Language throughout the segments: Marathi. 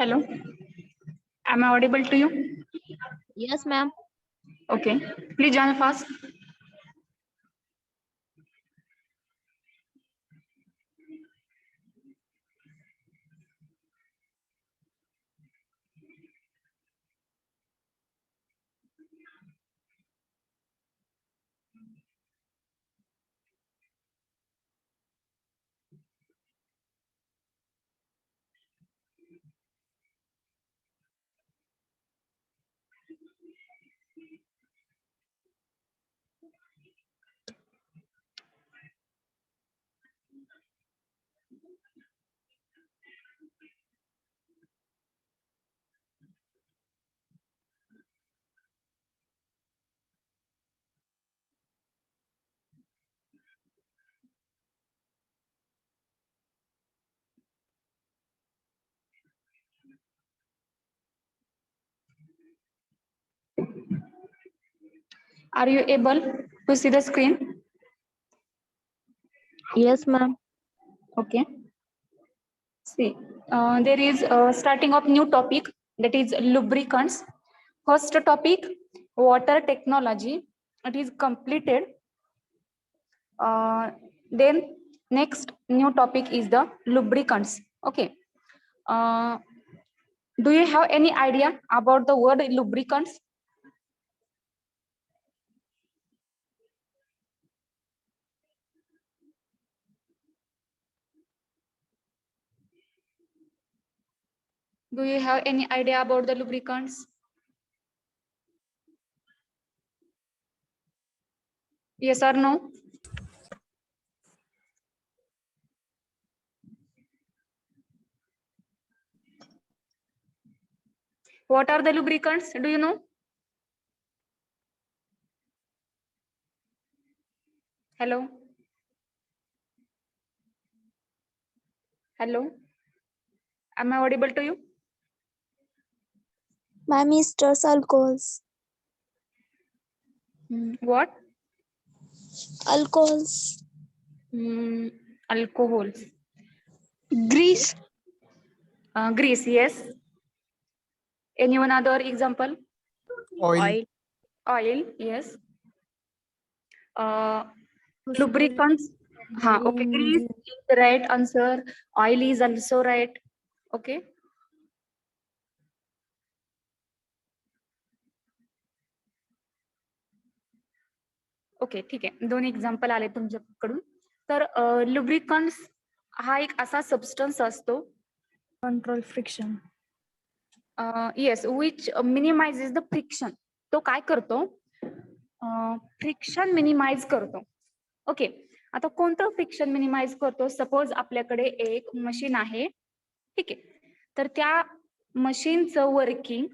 Hello, am I audible to you? Yes, ma'am. Okay, please join fast. Are you able to see the screen? Yes, ma'am. Okay. See, there is starting of new topic, that is lubricants. First topic, water technology. It is completed. Then next new topic is the lubricants. Okay. Uh, do you have any idea about the word lubricants? Do you have any idea about the lubricants? Yes or no? What are the lubricants? Do you know? Hello? Hello? Am I audible to you? Ma'am, esters, alcohols. What? Alcohols. Alcohols. Grease. Grease, yes. Anyone other example? Oil. Oil, yes. Lubricants. Okay. Grease is the right answer. Oil is also right. Okay. Okay, ठीक आहे. दोन एक्झाम्पल आले तुमच्याकडून. तर लुब्रिकंट्स हा एक असा सबस्टन्स असतो, control friction. Yes, which minimises the friction. तो काय करतो? फ्रिक्शन मिनिमाइज करतो. ओके. आता कोणतं फ्रिक्शन मिनिमाइज करतो? सपोज आपल्याकडे एक मशीन आहे, ठीक आहे. तर त्या मशीनचं वर्किंग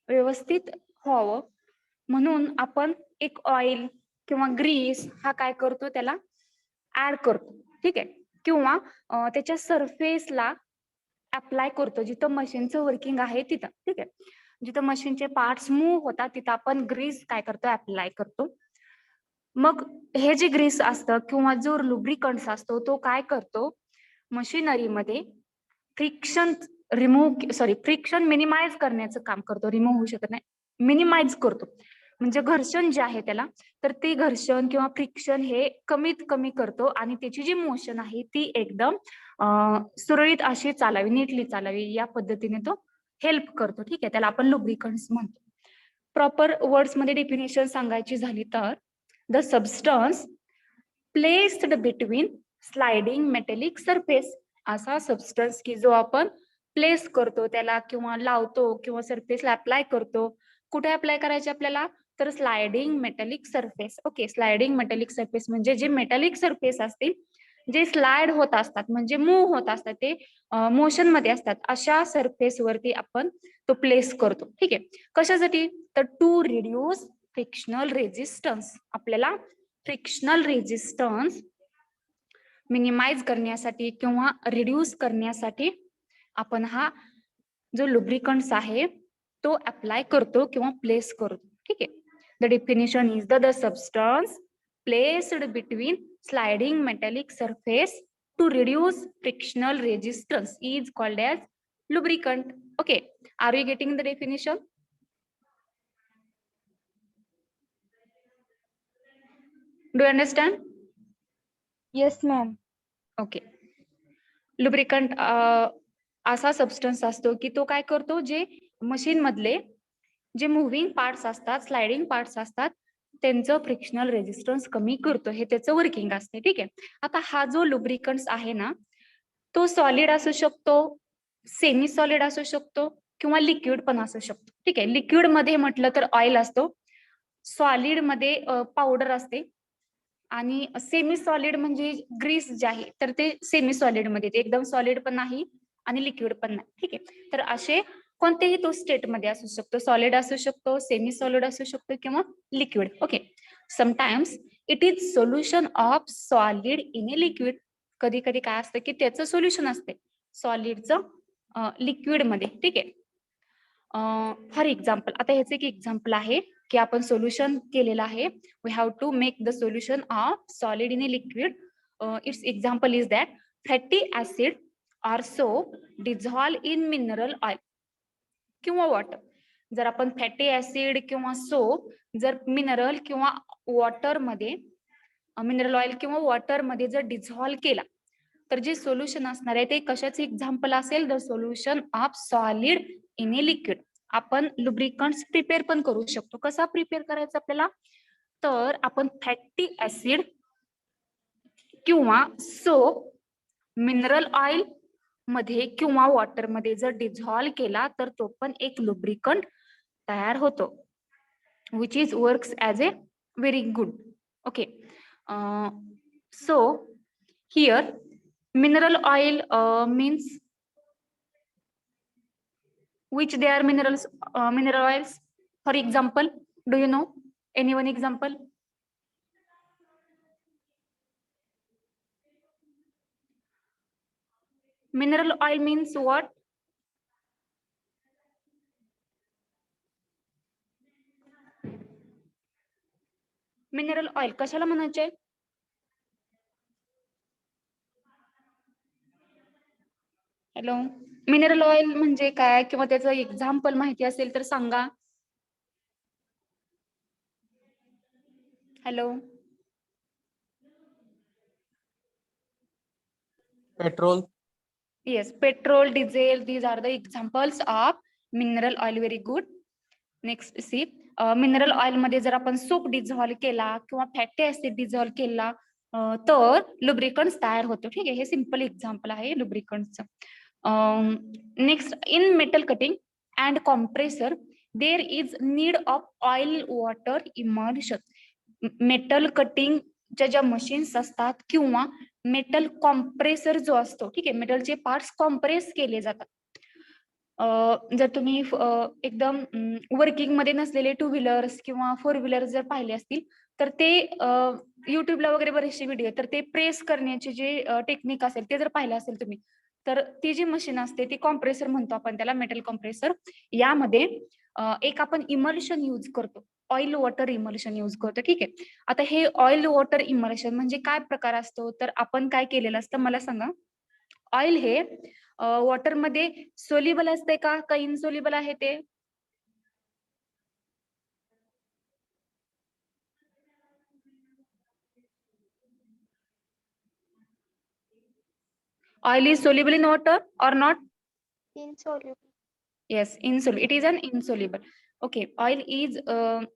व्यवस्थित व्हावं म्हणून आपण एक ऑइल किंवा ग्रीस हा काय करतो, त्याला ऍड करतो, ठीक आहे. किंवा त्याच्या सरफेसला अप्लाय करतो जिथं मशीनचं वर्किंग आहे तिथं, ठीक आहे. जिथं मशीनचे पार्ट्स मूव्ह होतात तिथं आपण ग्रीस काय करतो, अप्लाय करतो. मग हे जे ग्रीस असतं किंवा जो लुब्रिकंट्स असतो तो काय करतो, मशिनरीमध्ये फ्रिक्शन फ्रिक्शन मिनिमाइज करण्याचं काम करतो. रिमूव्ह होऊ शकत नाही, मिनिमाइज करतो. म्हणजे घर्षण जे आहे त्याला, तर ते घर्षण किंवा फ्रिक्शन हे कमीत कमी करतो आणि त्याची जी मोशन आहे ती एकदम सुरळीत अशी चालावी, नीटली चालावी, या पद्धतीने तो हेल्प करतो, ठीक आहे. त्याला आपण लुब्रिकंट्स म्हणतो. प्रॉपर वर्ड्स मध्ये डेफिनेशन सांगायची झाली तर, the substance placed between sliding metallic surface. असा सबस्टन्स की जो आपण प्लेस करतो त्याला किंवा लावतो किंवा सरफेसला अप्लाय करतो. कुठे अप्लाय करायचे आपल्याला? तर sliding metallic surface. Okay. Sliding metallic surface म्हणजे जे मेटॅलिक सरफेस असतील, जे स्लाइड होत असतात, म्हणजे मूव्ह होत असतात, ते मोशन मध्ये असतात, अशा सरफेस वरती आपण तो प्लेस करतो, ठीक आहे. कशासाठी? तर टू रिड्यूस फ्रिक्शनल रेजिस्टन्स. आपल्याला फ्रिक्शनल रेजिस्टन्स मिनिमाइज करण्यासाठी किंवा रिड्यूस करण्यासाठी आपण हा जो लुब्रिकंट्स आहे तो अप्लाय करतो किंवा प्लेस करतो, ठीक आहे. The definition is the substance placed between sliding metallic surface to reduce frictional resistance is called as lubricant. Okay, are you getting the definition? Do you understand? Yes, ma'am. Okay. Lubricant असा सबस्टन्स असतो की तो काय करतो, जे मशीन मधले जे मुव्हिंग पार्ट्स असतात, स्लायडिंग पार्ट्स असतात, त्यांचं फ्रिक्शनल रेजिस्टन्स कमी करतो, हे त्याचं वर्किंग असते. ठीक आहे. आता हा जो लुब्रिकंट्स आहे ना, तो सॉलिड असू शकतो, सेमी सॉलिड असू शकतो किंवा लिक्विड पण असू शकतो. ठीक आहे. लिक्विड मध्ये म्हटलं तर ऑइल असतो, सॉलिड मध्ये पावडर असते, आणि सेमी सॉलिड म्हणजे ग्रीस जे आहे तर ते सेमी सॉलिड मध्ये येते, एकदम सॉलिड पण नाही आणि लिक्विड पण नाही. ठीक आहे. तर असे कोणतेही तो स्टेट मध्ये असू शकतो, सॉलिड असू शकतो, सेमी सॉलिड असू शकतो किंवा liquid. Okay. Sometimes it is solution of solid in a liquid. कधी कधी काय असतं की त्याचं सोल्युशन असते सॉलिडचं लिक्विड मध्ये. ठीक आहे. फॉर एक्झाम्पल, आता ह्याचं एक एक्झाम्पल आहे की आपण सोल्युशन केलेलं आहे. We have to make the solution of solid in a liquid. It's example is that fatty acid are soap dissolve in mineral oil किंवा वॉटर. जर आपण फॅटी ऍसिड किंवा सोप जर मिनरल किंवा वॉटर मध्ये, मिनरल ऑइल किंवा वॉटर मध्ये जर डिझॉल्व केला, तर जे सोल्युशन असणार आहे ते कशाचे एक्झाम्पल असेल, the solution of solid in a liquid. आपण लुब्रिकंट्स प्रिपेअर पण करू शकतो. कसा प्रिपेअर करायचा आपल्याला, तर आपण फॅटी ऍसिड किंवा सोप मिनरल ऑइल मध्ये किंवा वॉटर मध्ये जर डिझॉल्व केला तर तो पण एक लुब्रिकंट तयार होतो, which is works as A very good. Okay. So here mineral oil means which they are mineral oils. For example, do you know anyone example? Mineral oil means what? Mineral oil कशाला म्हणायचे? हॅलो, मिनरल ऑइल म्हणजे काय किंवा त्याचं एक्झाम्पल माहिती असेल तर सांगा. Hello. Petrol. Yes, petrol, diesel, these are the examples of mineral oil. Very good. Next, see, mineral oil मध्ये जर आपण सोप डिझॉल्व केला किंवा फॅटी ऍसिड डिझॉल्व केला तर लुब्रिकंट्स तयार होतो. ठीक आहे. हे सिंपल एक्झाम्पल आहे लुब्रिकंट्सचं. Next, in metal cutting and compressor there is need of oil water immersion. Metal कटिंगच्या ज्या मशीन्स असतात किंवा मेटल कॉम्प्रेसर जो असतो, ठीक आहे, मेटलचे पार्ट्स कॉम्प्रेस केले जातात. जर तुम्ही एकदम वर्किंग मध्ये नसलेले टू व्हीलर्स किंवा फोर व्हीलर्स जर पाहिले असतील तर ते युट्यूबला वगैरे बरेचसे व्हिडिओ, तर ते प्रेस करण्याचे जे टेक्निक असेल ते जर पाहिलं असेल तुम्ही, तर ती जी मशीन असते ती कॉम्प्रेसर म्हणतो आपण त्याला, मेटल कॉम्प्रेसर. यामध्ये एक आपण इमल्शन यूज करतो, ऑइल वॉटर इमल्शन यूज करतो. ठीक आहे. आता हे ऑइल वॉटर इमल्शन म्हणजे काय प्रकार असतो, तर आपण काय केलेलं असतं मला सांगा. ऑइल हे वॉटर मध्ये सोल्युबल असते का इनसोल्युबल आहे ते? Oil is soluble in water or not? Insoluble. Yes, insoluble. It is an insoluble. Okay, oil is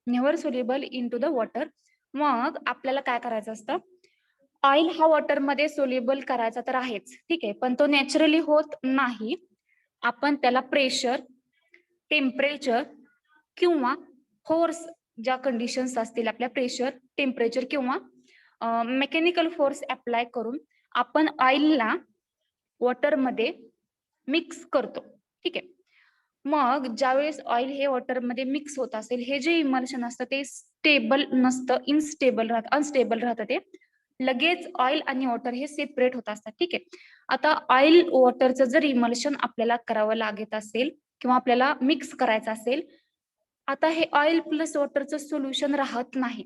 never soluble into the water. मग आपल्याला काय करायचं असतं, ऑइल हा वॉटर मध्ये सोल्युबल करायचा तर आहेच, ठीक आहे, पण तो नॅचरली होत नाही. आपण त्याला प्रेशर, टेम्परेचर किंवा फोर्स, ज्या कंडिशन्स असतील आपल्या प्रेशर, टेम्परेचर किंवा मेकॅनिकल फोर्स अप्लाय करून आपण ऑइलला वॉटर मध्ये मिक्स करतो. ठीक आहे. मग ज्यावेळेस ऑइल हे वॉटर मध्ये मिक्स होत असेल, हे जे इमल्शन असतं ते स्टेबल नसतं, इनस्टेबल राहतं, अनस्टेबल राहतं. ते लगेच ऑइल आणि वॉटर हे सेपरेट होत असतात. ठीक आहे. आता ऑइल वॉटरचं जर इमल्शन आपल्याला करावं लागत असेल किंवा आपल्याला मिक्स करायचं असेल, आता हे ऑइल प्लस वॉटरचं सोल्युशन राहत नाही.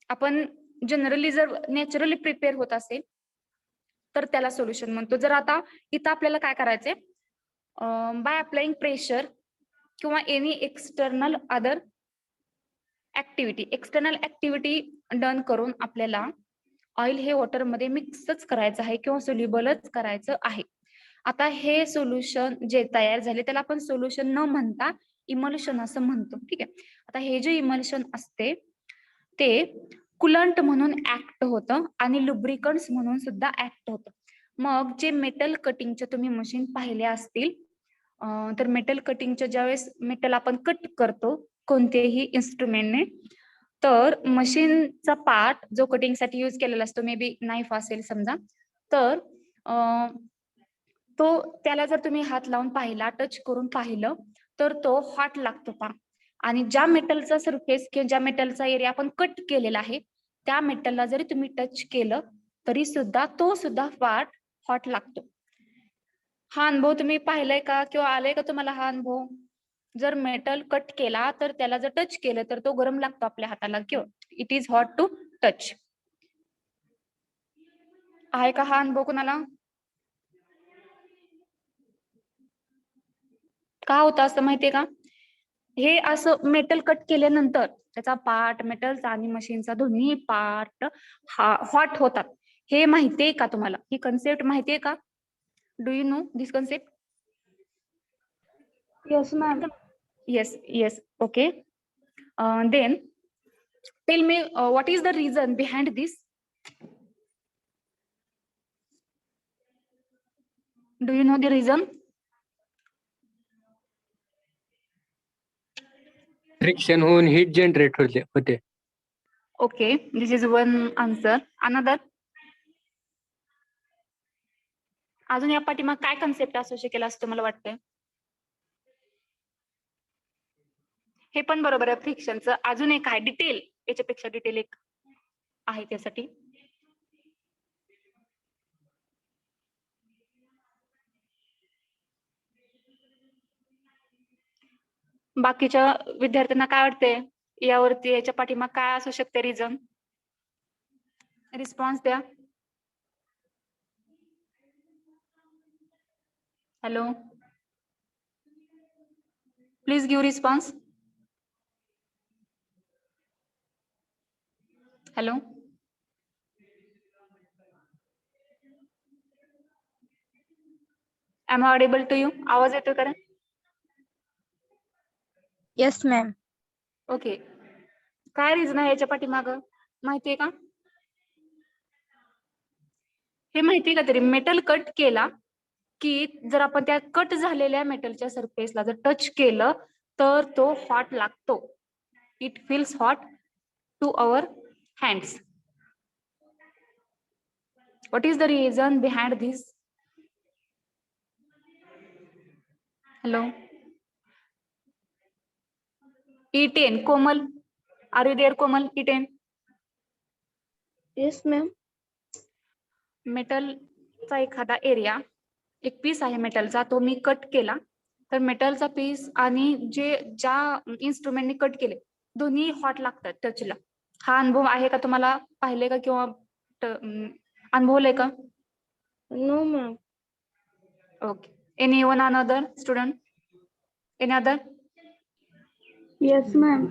आपण जनरली जर नॅचरली प्रिपेअर होत असेल तर त्याला सोल्युशन म्हणतो. जर आता इथं आपल्याला काय करायचंय, बाय अप्लाइंग प्रेशर किंवा any external other external activity done करून आपल्याला ऑइल हे वॉटरमध्ये मिक्सच करायचं आहे किंवा सोल्युबलच करायचं आहे. आता हे सोल्युशन जे तयार झाले त्याला आपण सोल्युशन न म्हणता इमल्शन असं म्हणतो. ठीक आहे. आता हे जे इमल्शन असते ते कुलंट म्हणून ऍक्ट होतं आणि लुब्रिकंट्स म्हणून सुद्धा ऍक्ट होतं. मग जे मेटल कटिंगचे तुम्ही मशीन पाहिले असतील तर मेटल कटिंगच्या ज्यावेळेस मेटल आपण कट करतो कोणतेही इन्स्ट्रुमेंटने, तर मशीनचा पार्ट जो कटिंगसाठी यूज केलेला असतो, मे बी नाईफ असेल समजा, तर तो त्याला जर तुम्ही हात लावून पाहिला, टच करून पाहिलं, तर तो हॉट लागतो पा. आणि ज्या मेटलचा सरफेस किंवा ज्या मेटलचा एरिया आपण कट केलेला आहे त्या मेटलला जरी तुम्ही टच केलं तरी सुद्धा तो सुद्धा पार्ट हॉट लागतो. हा अनुभव तुम्ही पाहिलाय का किंवा आलाय का तुम्हाला हा अनुभव? जर मेटल कट केला तर त्याला जर टच केलं तर तो गरम लागतो आपल्या हाताला किंवा it is hot to touch. आहे का हा अनुभव कुणाला? का होतं असं माहितीये का? हे असं मेटल कट केल्यानंतर त्याचा पार्ट, मेटलचा आणि मशीनचा दोन्ही पार्ट हॉट होतात. हे माहितीये का तुम्हाला? ही कन्सेप्ट माहितीये का? Do you know this concept? Yes, ma'am. Yes. Okay. Then tell me what is the reason behind this? Do you know the reason? Friction होऊन हीट जनरेट होते. Okay, this is one answer. Another? अजून या पाठीमाग काय कन्सेप्ट असू शकेल असं तुम्हाला वाटतंय? हे पण बरोबर आहे फ्रिक्शनचं. अजून एक आहे डिटेल, याच्यापेक्षा डिटेल एक आहे त्यासाठी. बाकीच्या विद्यार्थ्यांना काय वाटतंय यावरती, याच्या पाठीमाग काय असू शकते रिझन? रिस्पॉन्स द्या. Hello, please give response. Hello, am I audible to you? आवाज येतोय का? Yes, ma'am. ओके, काय रिझन आहे याच्या पाठीमाग माहितीये का? हे माहितीये का तरी? मेटल कट केला की जर आपण त्या कट झालेल्या मेटलच्या सरफेसला जर टच केलं तर तो हॉट लागतो. It feels hot to our hands. What is the reason behind this? Hello, E10, Komal, are you there Komal? E10. Yes, ma'am. मेटलचा एखादा एरिया, एक पीस आहे मेटलचा, तो मी कट केला तर मेटलचा पीस आणि ज्या इन्स्ट्रुमेंटने कट केले दोन्ही हॉट लागतात टचला. हा अनुभव आहे का तुम्हाला? पाहिले का किंवा अनुभवलंय का? No, ma'am. Okay. Any one another student? Any other? Yes, ma'am.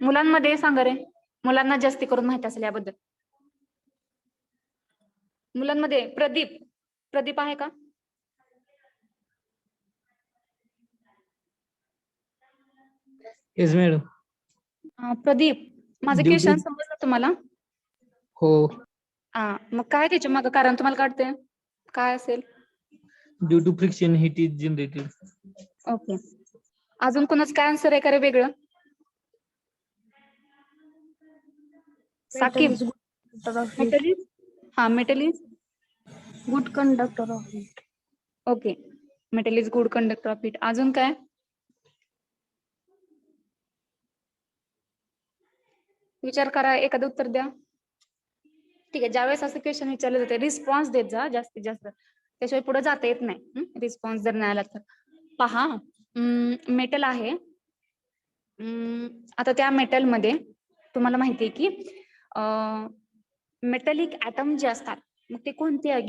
मुलांमध्ये सांगा रे, मुलांना जास्ती करून माहिती असेल याबद्दल. मुलांमध्ये प्रदीप आहे का? Yes madam. प्रदीप, माझं Due to- क्वेश्चन समजलं तुम्हाला? हो. मग काय त्याच्या मागं कारण तुम्हाला काढते काय असेल? Due to friction heat is generated. Okay, अजून कोणाच काय आन्सर आहे का रे वेगळं? साकिब, मेटल इज, हा metal is Good conductor of heat. Okay, metal is good conductor of heat. अजून काय? विचार करा, एखादं उत्तर द्या. ठीक आहे, ज्यावेळेस असं क्वेश्चन विचारले जाते रिस्पॉन्स देत जा जास्तीत जास्त, त्याशिवाय पुढे जाता येत नाही. रिस्पॉन्स जर नाही आला तर पहा, मेटल आहे. आता त्या मेटल मध्ये तुम्हाला माहितीये की मेटलिक ऍटम जे असतात मग ते कोणते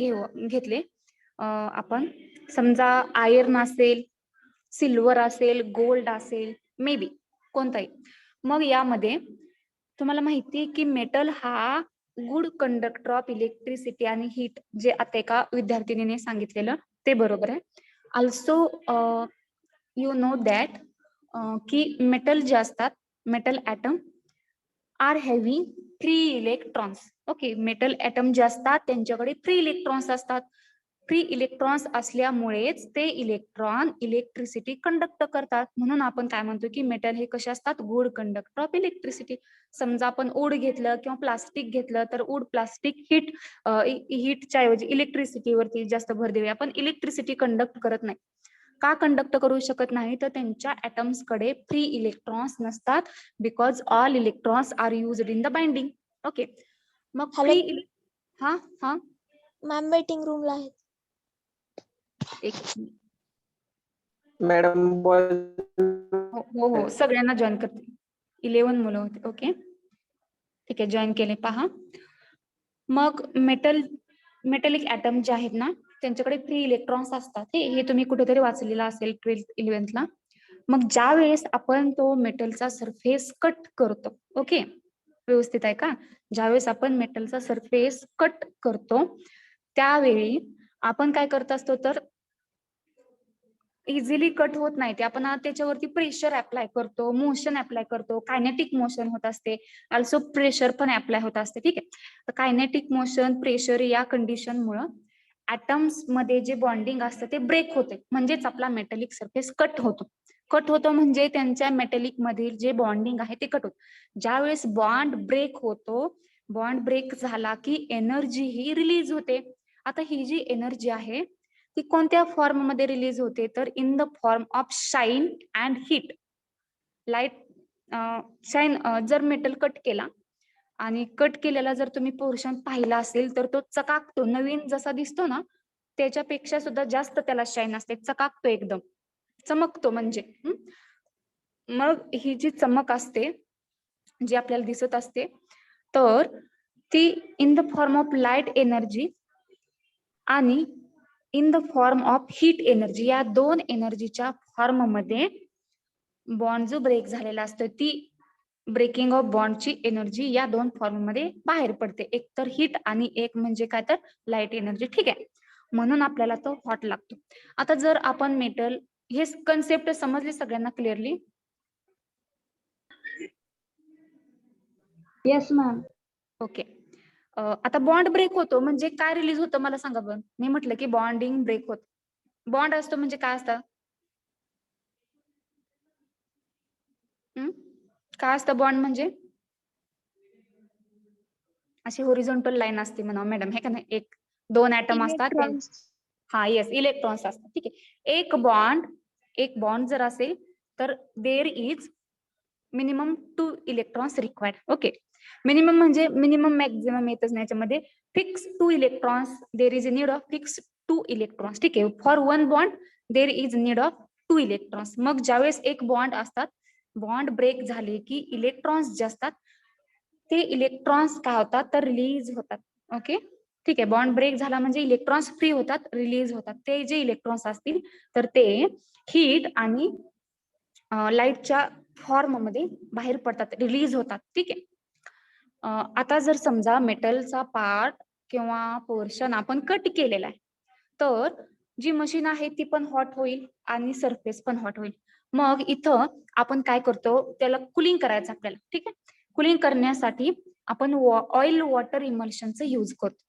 घेतले आपण समजा आयर्न असेल, सिल्वर असेल, गोल्ड असेल, मे बी कोणताही. मग यामध्ये तुम्हाला माहिती आहे की मेटल हा गुड कंडक्टर ऑफ इलेक्ट्रिसिटी आणि हीट, जे आता एका विद्यार्थिनीने सांगितलेलं ते बरोबर आहे. ऑल्सो यू नो दॅट की मेटल जे असतात, metal atom are having 3 electrons. Okay, metal atom जे असतात त्यांच्याकडे 3 इलेक्ट्रॉन्स असतात. 3 इलेक्ट्रॉन्स असल्यामुळेच ते इलेक्ट्रॉन इलेक्ट्रिसिटी कंडक्ट करतात. म्हणून आपण काय म्हणतो की मेटल हे कसे असतात, गुड कंडक्टर ऑफ इलेक्ट्रिसिटी. समजा आपण वूड घेतलं किंवा प्लास्टिक घेतलं तर वूड प्लास्टिक हीटच्या ऐवजी इलेक्ट्रिसिटीवरती जास्त भर देऊया, पण इलेक्ट्रिसिटी कंडक्ट करत नाही. का कंडक्ट करू शकत नाही, तर त्यांच्या ऍटम्स कडे 3 इलेक्ट्रॉन्स नसतात, because all electrons are used in the binding. Okay, मग Hello. हा हा मॅम वेटिंग रूमला आहे. एक मॅडम हो हो सगळ्यांना जॉईन करते. 11 मुलं होते. ओके ठीक आहे, जॉईन केले. पहा, मग मेटलिक ऍटम जे आहेत ना त्यांच्याकडे 3 इलेक्ट्रॉन्स असतात. हे तुम्ही कुठेतरी वाचलेलं असेल 12th 11th. मग ज्या वेळेस आपण तो मेटलचा सरफेस कट करतो, ओके व्यवस्थित आहे का, ज्यावेळेस आपण मेटलचा सरफेस कट करतो त्यावेळी आपण काय करत असतो, तर इझिली कट होत नाही ते, आपण त्याच्यावरती प्रेशर अप्लाय करतो, मोशन अप्लाय करतो, कायनेटिक मोशन होत असते, ऑल्सो प्रेशर पण अप्लाय होत असते. ठीक आहे, तर कायनेटिक मोशन, प्रेशर या कंडिशनमुळे ऍटम्स मध्ये जे बॉन्डिंग असतं ते ब्रेक होते, म्हणजेच आपला मेटलिक सरफेस कट होतो. कट होतो म्हणजे त्यांच्या मेटलिक मधील जे बॉन्डिंग आहे ते कट होतं. ज्यावेळेस बॉन्ड ब्रेक होतो, बॉन्ड ब्रेक झाला की एनर्जी ही रिलीज होते. आता ही जी एनर्जी आहे ती कोणत्या फॉर्म मध्ये रिलीज होते, तर in the form of shine and heat. Light shine, जर मेटल कट केला आणि कट केलेला जर तुम्ही पोर्शन पाहिला असेल तर तो चकाकतो, नवीन जसा दिसतो ना त्याच्यापेक्षा सुद्धा जास्त त्याला शाईन असते, चकाकतो, एकदम चमकतो म्हणजे. मग ही जी चमक असते जी आपल्याला दिसत असते तर ती in the form of light energy आणि in the form of heat energy, या दोन एनर्जीच्या फॉर्म मध्ये बॉन्ड जो ब्रेक झालेला असतो ती ब्रेकिंग ऑफ बॉन्डची एनर्जी या दोन फॉर्म मध्ये बाहेर पडते, एक तर हीट आणि एक म्हणजे काय तर लाईट एनर्जी. ठीक आहे, म्हणून आपल्याला तो हॉट लागतो. आता जर आपण मेटल, हे कन्सेप्ट समजली सगळ्यांना क्लिअरली? Yes ma'am. ओके, आता बॉन्ड ब्रेक होतो म्हणजे काय रिलीज होतं मला सांगा बरं. मी म्हटलं की बॉन्डिंग ब्रेक होत, बॉन्ड असतो म्हणजे काय असतं, काय असतं बॉन्ड म्हणजे? अशी होरिझॉन्टल लाईन असते म्हणा मॅडम, हे का नाही, एक दोन ऍटम असतात. हा येस, इलेक्ट्रॉन्स असतात. ठीक आहे, एक बॉन्ड जर असेल तर there is minimum 2 electrons required. Okay, minimum म्हणजे मिनिमम मॅक्झिमम येतच नाही याच्यामध्ये, fix 2 electrons, there is need of fix 2 electrons. ठीक आहे, for one bond there is need of 2 electrons. मग ज्यावेळेस एक बॉन्ड असतात, बॉन्ड ब्रेक झाले की इलेक्ट्रॉन्स जे असतात ते इलेक्ट्रॉन्स काय होतात तर रिलीज होतात. ओके ठीक आहे, बॉन्ड ब्रेक झाला म्हणजे इलेक्ट्रॉन्स फ्री होतात, रिलीज होतात. ते जे इलेक्ट्रॉन्स असतील तर ते हीट आणि लाईटच्या फॉर्म मध्ये बाहेर पडतात, रिलीज होतात. ठीक आहे, आता जर समजा मेटलचा पार्ट किंवा पोर्शन आपण कट केलेला आहे तर जी मशीन आहे ती पण हॉट होईल आणि सरफेस पण हॉट होईल. मग इथं आपण काय करतो, त्याला कुलिंग करायचं आपल्याला. ठीक आहे, कुलिंग करण्यासाठी आपण ऑइल वॉटर इमल्शनचं यूज करतो.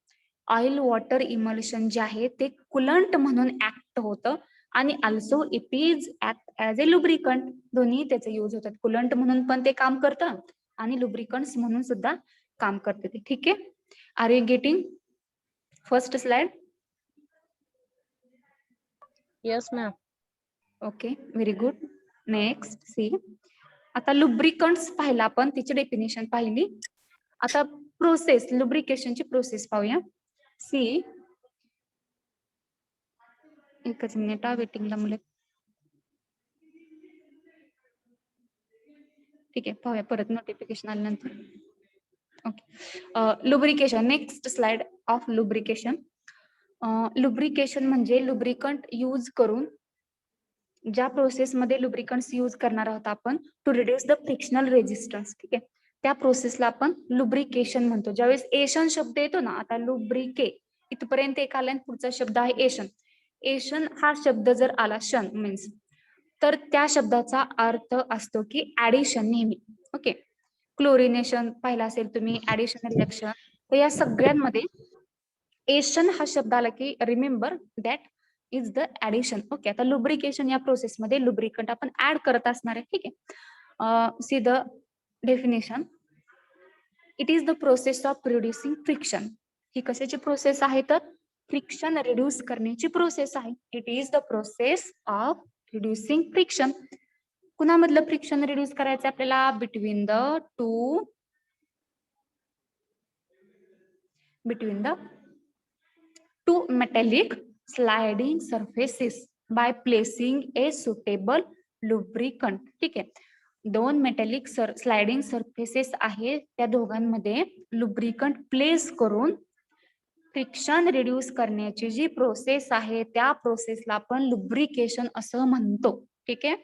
ऑइल वॉटर इमल्शन जे आहे ते कुलंट म्हणून ऍक्ट होतं आणि also it is act as a lubricant. दोन्ही त्याचे यूज होतात, कुलंट म्हणून पण ते काम करतं आणि लुब्रिकंट्स म्हणून सुद्धा काम करते ते. ठीक आहे, are you getting first slide? Yes, ma'am. Okay, very good. Next see, आता लुब्रिकंट्स पाहिला आपण, तिची डेफिनेशन पाहिली. आता प्रोसेस, लुब्रिकेशनची प्रोसेस पाहूया. सी, एकच मिनिट, वेटिंगला मुले. ठीक आहे, पाहूया परत नोटिफिकेशन आल्यानंतर. Okay, lubrication, next slide of lubrication. Lubrication म्हणजे लुब्रिकंट यूज करून ज्या प्रोसेसमध्ये लुब्रिकंट्स यूज करणार आहोत आपण to reduce the frictional resistance, ठीक आहे, त्या प्रोसेसला आपण लुब्रिकेशन म्हणतो. ज्यावेळेस एशन शब्द येतो ना, आता लुब्रिके इथपर्यंत एक आला आणि पुढचा शब्द आहे एशन. एशन हा शब्द जर आला, शन मीन्स, तर त्या शब्दाचा अर्थ असतो की ऍडिशन नेहमी. ओके, क्लोरिनेशन पाहिला असेल तुम्ही, ऍडिशनल रिएक्शन, तर या सगळ्यांमध्ये एशन हा शब्द आला की remember that is the addition. Okay, आता लुब्रिकेशन या प्रोसेसमध्ये लुब्रिकंट आपण ऍड करत असणार आहे, ठीक आहे. See the definition. It is the process of reducing friction. ही कशाची प्रोसेस आहे तर फ्रिक्शन रिड्यूस करण्याची प्रोसेस आहे. It is the process of reducing friction. कुणामधलं फ्रिक्शन रिड्यूस करायचं आपल्याला? Between the two metallic sliding surfaces by placing a suitable lubricant. ठीक आहे, दोन मेटॅलिक स्लायडिंग सर्फेसेस आहे, त्या दोघांमध्ये लुब्रिकंट प्लेस करून फ्रिक्शन रिड्यूस करण्याची जी प्रोसेस आहे त्या प्रोसेसला आपण लुब्रिकेशन असं म्हणतो. ठीक आहे,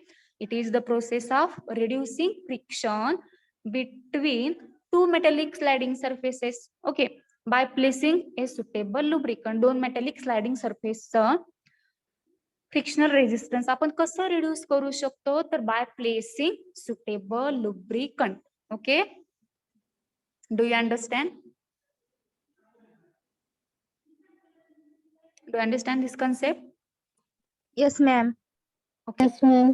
it is the process of reducing friction between two metallic sliding surfaces. Okay, bye placing a suitable lubricant. दोन मेटॅलिक स्लायडिंग सर्फेसचं फ्रिक्शनल रेजिस्टन्स आपण कसं रिड्यूस करू शकतो तर by placing suitable lubricant. Okay, do you understand? Do you understand this concept? Yes, ma'am. Okay. Yes, ma'am.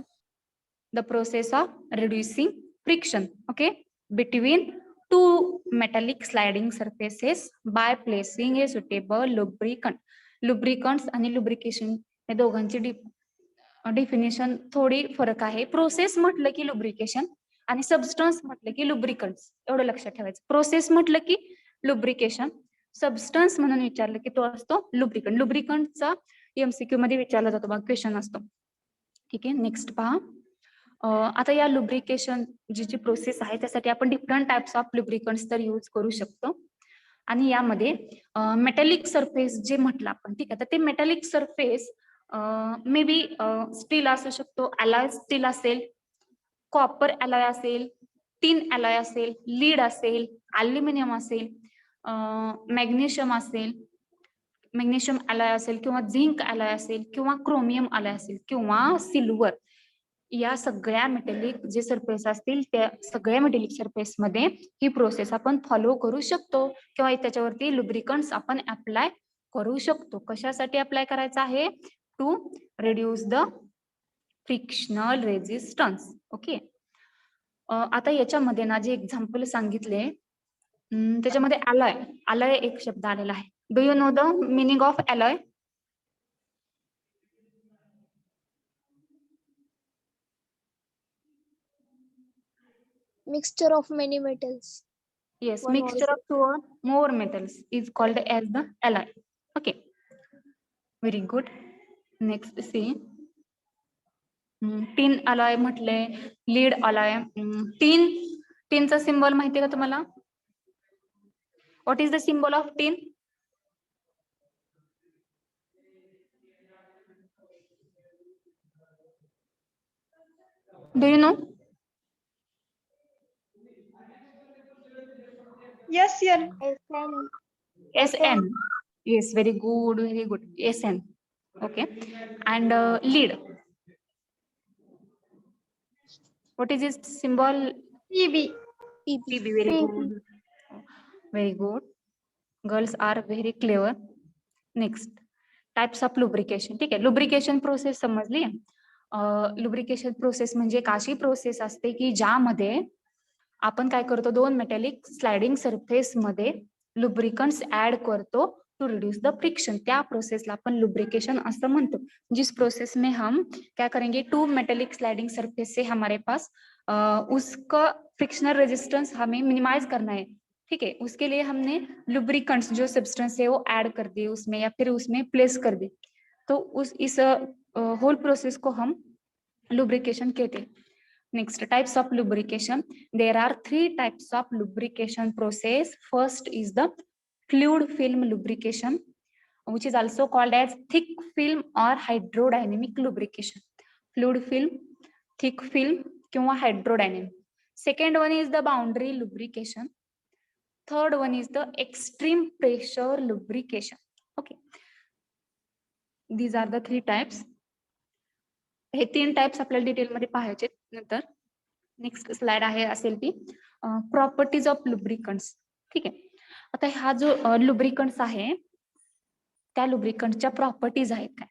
The process of reducing friction, okay, between two metallic sliding surfaces by placing a suitable lubricant. Lubricants आणि lubrication या दोघांची डेफिनेशन थोडी फरक आहे. प्रोसेस म्हटलं की लुब्रिकेशन आणि सबस्टन्स म्हटलं की लुब्रिकंट्स, एवढं लक्षात ठेवायचं. प्रोसेस म्हटलं की लुब्रिकेशन, सबस्टन्स म्हणून विचारलं की तो असतो लुब्रिकंट. लुब्रिकंटचा एमसीक्यू मध्ये विचारला जातो बघा, क्वेश्चन असतो. ठीक आहे, नेक्स्ट पहा. आता या लुब्रिकेशन जी प्रोसेस आहे त्यासाठी आपण डिफरंट टाइप्स ऑफ लुब्रिकंट्स तर यूज करू शकतो. आणि यामध्ये मेटॅलिक सरफेस जे म्हटलं आपण, ठीक आहे, तर ते metallic surface may be steel असू शकतो, अलॉय स्टील असेल, कॉपर अलॉय असेल, टिन अलॉय असेल, लीड असेल, अल्युमिनियम असेल, मॅग्नेशियम असेल, मॅग्नेशियम अलॉय असेल, किंवा झिंक अलॉय असेल, किंवा क्रोमियम अलॉय असेल, किंवा सिल्वर. या सगळ्या मेटॅलिक जे सरफेस असतील त्या सगळ्या मेटॅलिक सरफेस मध्ये ही प्रोसेस आपण फॉलो करू शकतो, किंवा त्याच्यावरती लुब्रिकंट्स आपण अप्लाय करू शकतो. कशासाठी अप्लाय करायचं आहे? To reduce the frictional resistance. Okay, आता याच्यामध्ये ना जे एक्झाम्पल सांगितले त्याच्यामध्ये अलॉय एक शब्द आलेला आहे. Do you know the meaning of alloy? Mixture of many metals. Yes, One mixture or of two or more metals is called as the alloy. Okay, very good. Next, see, tin alloy म्हटले, lead alloy. टिनचा सिम्बॉल माहिती आहे का तुम्हाला? What is the symbol of tin? Do you know? Yes, sir. SN. Yes, very good, very good. SN. Okay, and lead. What is its symbol? PB. PB. Very good. Very good. Girls are very clever. Next, types of lubrication. ठीक आहे, लुब्रिकेशन प्रोसेस समजली. लुब्रिकेशन प्रोसेस म्हणजे एक अशी प्रोसेस असते की ज्यामध्ये आपण काय करतो, दोन मेटॅलिक स्लाइडिंग सरफेस मध्ये लुब्रिकंट्स ऍड करतो टू रिड्यूस द फ्रिक्शन. त्या प्रोसेसला आपण लुब्रिकेशन असं म्हणतो. जिस प्रोसेस में हम क्या करेंगे, टू मेटॅलिक स्लाइडिंग सरफेस से हमारे पास उसका फ्रिक्शनल रेजिस्टेंस हमें मिनिमाइज करना है. ठीक है, उसके लिए हमने लुब्रिकंट्स जो सब्सटेंस है वो ऐड कर दिए उसमें, या फिर उसमें प्लेस कर दिए, तो इस होल प्रोसेस को हम लुब्रिकेशन कहते हैं. Next, types of lubrication. There are 3 types of lubrication process. First is the fluid film lubrication. which is also called as thick film or hydrodynamic lubrication. Fluid film, thick film किंवा hydrodynamic. Second one is the boundary lubrication. Third one is the extreme pressure lubrication. Okay. These are the 3 types. हे 3 टाइप्स आपल्याला डिटेल मध्ये पाहायचे नंतर. नेक्स्ट स्लाइड आहे असेल ती प्रॉपर्टीज ऑफ लुब्रिकंट्स. ठीक आहे. आता हा जो लुब्रिकंट्स आहे त्या लुब्रिकंटच्या प्रॉपर्टीज आहेत काय.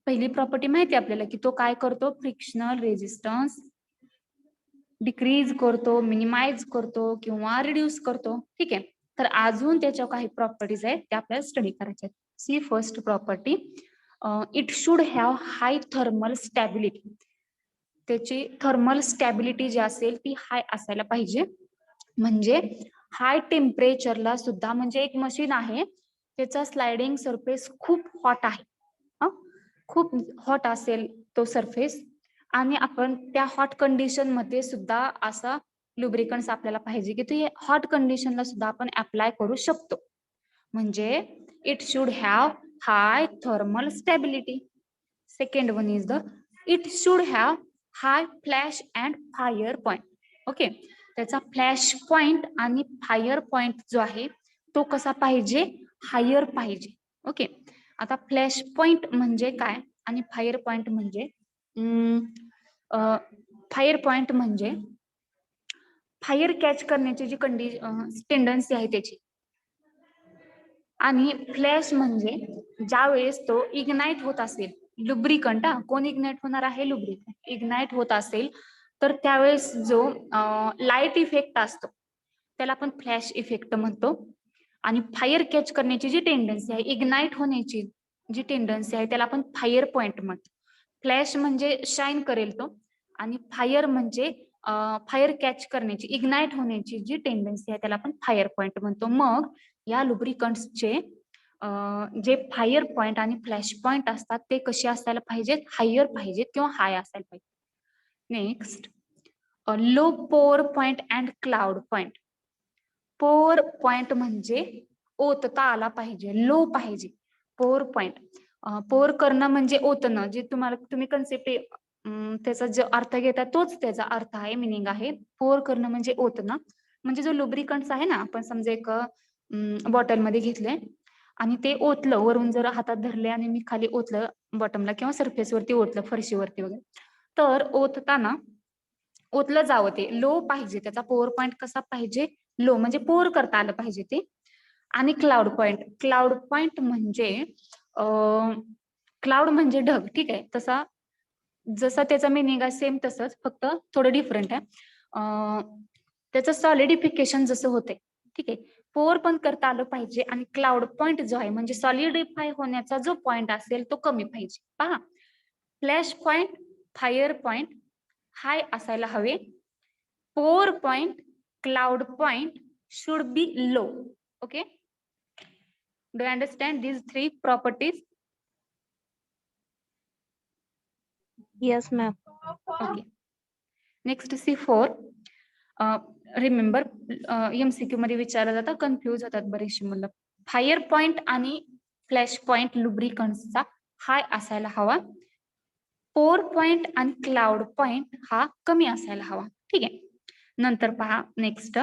पहिली प्रॉपर्टी माहिती आपल्याला की तो काय करतो, फ्रिक्शनल रेजिस्टन्स डिक्रीज करतो, मिनिमाइज करतो किंवा रिड्यूस करतो. ठीक आहे. तर अजून त्याच्या काही प्रॉपर्टीज आहेत त्या आपल्याला स्टडी करायच्या आहेत. See first property, it should have high thermal stability. त्याची थर्मल स्टॅबिलिटी जी असेल ती हाय असायला पाहिजे. म्हणजे हाय टेम्परेचरला सुद्धा, म्हणजे एक मशीन आहे त्याचा स्लायडिंग सरफेस खूप हॉट आहे, खूप हॉट असेल तो सरफेस, आणि आपण त्या हॉट कंडिशन मध्ये सुद्धा असा लुब्रिकंट्स आपल्याला पाहिजे की ते हॉट कंडिशनला सुद्धा आपण अप्लाय करू शकतो. म्हणजे it should have high thermal stability. Second one is the it should have high flash and fire point. Okay. त्याचा फ्लॅश पॉइंट आणि फायर पॉइंट जो आहे तो कसा पाहिजे, हायर पाहिजे. ओके. आता फ्लॅश पॉइंट म्हणजे काय आणि फायर पॉइंट म्हणजे फायर पॉइंट म्हणजे फायर कॅच करण्याची जी टेंडन्सी आहे त्याची, आणि फ्लॅश म्हणजे ज्या वेळेस तो इग्नाइट होत असेल, लुब्रिकंट, कोण इग्नाइट होणार आहे, लुब्रिकंट इग्नाइट होत असेल तर त्यावेळेस जो लाईट इफेक्ट असतो त्याला आपण फ्लॅश इफेक्ट म्हणतो. आणि फायर कॅच करण्याची जी टेंडन्सी आहे, इग्नाइट होण्याची जी टेंडन्सी आहे त्याला आपण फायर पॉइंट म्हणतो. फ्लॅश म्हणजे शाईन करेल तो, आणि फायर म्हणजे फायर कॅच करण्याची, इग्नाइट होण्याची जी टेंडन्सी आहे त्याला आपण फायर पॉइंट म्हणतो. मग या लुब्रिकंट्सचे जे फायर पॉइंट आणि फ्लॅश पॉइंट असतात ते कसे असायला पाहिजेत, हायर पाहिजेत किंवा हाय असायला पाहिजे. Next, low pour point and cloud point. Pour point म्हणजे ओतता आला पाहिजे, लो पाहिजे. पोर पॉइंट, पोर करणं म्हणजे ओतणं, जे तुम्ही कन्सेप्ट त्याचा जो अर्थ घेतात तोच त्याचा अर्थ आहे, मिनिंग आहे. पोर करणं म्हणजे ओतणं. म्हणजे जो लुब्रिकंट्स आहे ना, आपण समजा एक बॉटल मध्ये घेतले आणि ते ओतलं, वरून जर हातात धरले आणि मी खाली ओतलं बॉटमला किंवा सरफेस वरती ओतलं, फरशीवरती वगैरे, तर ओतताना ओतलं जावं ते लो पाहिजे. त्याचा पोर पॉइंट कसा पाहिजे, लो, म्हणजे पोर करता आलं पाहिजे ते. आणि क्लाउड पॉइंट, क्लाउड पॉइंट म्हणजे क्लाउड म्हणजे ढग. ठीक आहे. तसा जसा त्याचा मिनिंग आहे सेम तसंच, फक्त थोडं डिफरंट आहे. त्याचं सॉलिडिफिकेशन जसं होते. ठीक आहे. पोर पण करता आलं पाहिजे, आणि क्लाउड पॉइंट जो आहे म्हणजे सॉलिडिफाय होण्याचा जो पॉइंट असेल तो कमी पाहिजे. पहा, फ्लॅश पॉइंट, फायर पॉइंट हाय असायला हवे. Pour point, cloud point should be low. Okay. Do you understand these 3 properties? Yes, ma'am. Okay. Next, C4. Remember, MCQ मध्ये विचारलं जातं, कन्फ्युज होतात बरेचसे मुलं. फायर पॉइंट आणि फ्लॅश पॉइंट लुब्रिकंट्सचा हाय असायला हवा. पोर पॉइंट आणि क्लाउड पॉइंट हा कमी असायला हवा. ठीक आहे. नंतर पहा next,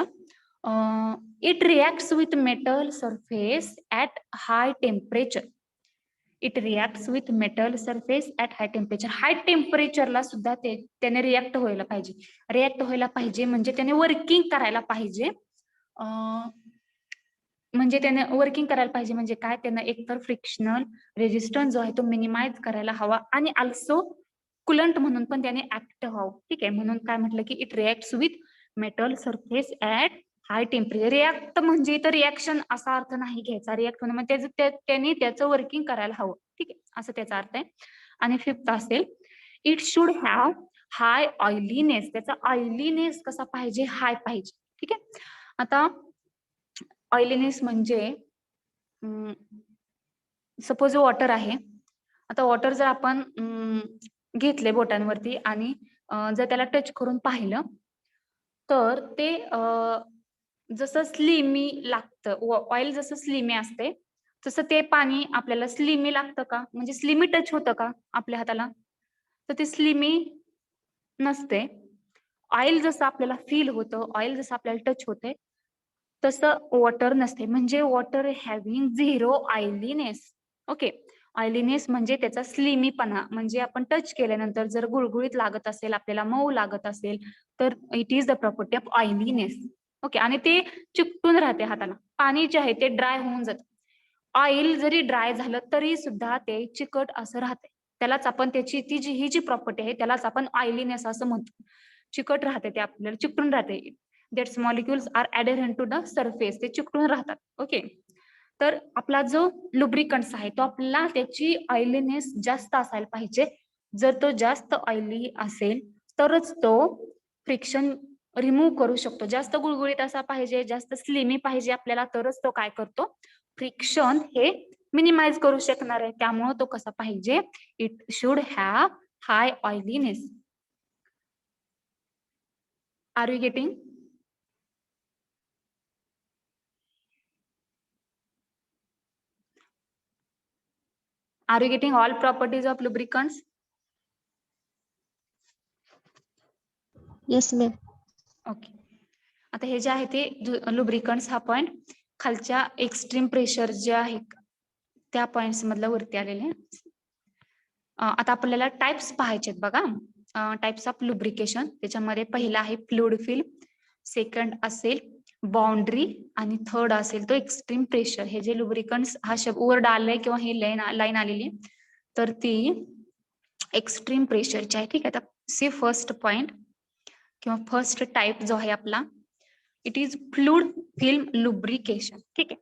it reacts with metal surface at high temperature. It reacts with metal surface at high temperature. High टेम्परेचरला सुद्धा त्याने रिॲक्ट व्हायला पाहिजे. रिॲक्ट व्हायला पाहिजे म्हणजे त्याने वर्किंग करायला पाहिजे. म्हणजे त्याने वर्किंग करायला पाहिजे म्हणजे काय, त्यानं एकतर फ्रिक्शनल रेजिस्टन्स जो आहे तो मिनिमाइज करायला हवा, आणि ऑल्सो कुलंट म्हणून पण त्याने ऍक्ट व्हावं. ठीक आहे. म्हणून काय म्हटलं की it reacts with metal surface at high temperature. React म्हणजे तर रिॲक्शन असा अर्थ नाही घ्यायचा. रिॲक्ट होणं म्हणजे त्याने त्याचं वर्किंग करायला हवं. ठीक आहे, असं त्याचा अर्थ आहे. आणि फिफ्थ असेल, इट शुड हॅव हाय ऑइलीनेस. त्याचा ऑइलीनेस कसा पाहिजे, हाय पाहिजे. ठीक आहे. आता ऑइलीनेस म्हणजे सपोज वॉटर आहे. आता वॉटर जर आपण घेतले बोटांवरती आणि जर त्याला टच करून पाहिलं तर ते जसं स्लिमी लागतं, ऑइल जसं स्लिमी असते तसं ते पाणी आपल्याला स्लिमी लागतं का, म्हणजे स्लिमी टच होतं का आपल्या हाताला, तर ते स्लिमी नसते. ऑइल जसं आपल्याला फील होतं, ऑइल जसं आपल्याला टच होते, तसं वॉटर नसते. म्हणजे वॉटर हॅव्हिंग झिरो ऑइलीनेस. ओके, ऑइलीनेस म्हणजे त्याचा स्लिमीपणा, म्हणजे आपण टच केल्यानंतर जर गुळगुळीत लागत असेल, आपल्याला मऊ लागत असेल, तर it is the property of oiliness. Okay, आणि ते चिकटून राहते हाताला. पाणी जे आहे ते ड्राय होऊन जातं. ऑइल जरी ड्राय झालं तरी सुद्धा ते चिकट असं राहते. त्यालाच आपण त्याची ही जी प्रॉपर्टी आहे त्यालाच आपण ऑइलीनेस असं म्हणतो. चिकट राहते, ते आपल्याला चिकटून राहते. That's molecules are adherent to the surface, ते चिकटून राहतात. ओके, तर आपला जो लुब्रिकंट्स आहे तो आपल्याला त्याची ऑइलीनेस जास्त असायला पाहिजे. जर तो जास्त ऑइली असेल तरच तो फ्रिक्शन रिमूव्ह करू शकतो. जास्त गुळगुळीत असा पाहिजे, जास्त स्लिमी पाहिजे आपल्याला, तरच तो काय करतो, फ्रिक्शन हे मिनिमाइज करू शकणार आहे. त्यामुळे तो कसा पाहिजे, it should have high oiliness. Are you getting? Are you getting all properties of lubricants? Yes, ma'am. Okay, आता हे जे आहे ते लुब्रिकंट्स हा पॉइंट खालच्या एक्स्ट्रीम प्रेशर जे आहे त्या पॉइंट्स मधल्या वरती आलेले. आता आपल्याला टाइप्स पाहायचे आहेत बघा, टाइप्स ऑफ लुब्रिकेशन. त्याच्यामध्ये पहिला आहे फ्लुइड फिल्म, सेकंड असेल बाउंड्री, आणि थर्ड असेल तो एक्स्ट्रीम प्रेशर. हे जे लुब्रिकंट्स हा शब्द वर्ड आलाय किंवा ही लाईन आलेली तर ती एक्स्ट्रीम प्रेशरची आहे. ठीक आहे, आता सी फर्स्ट पॉइंट किंवा फर्स्ट टाइप जो आहे आपला, it is fluid film lubrication. ठीक आहे,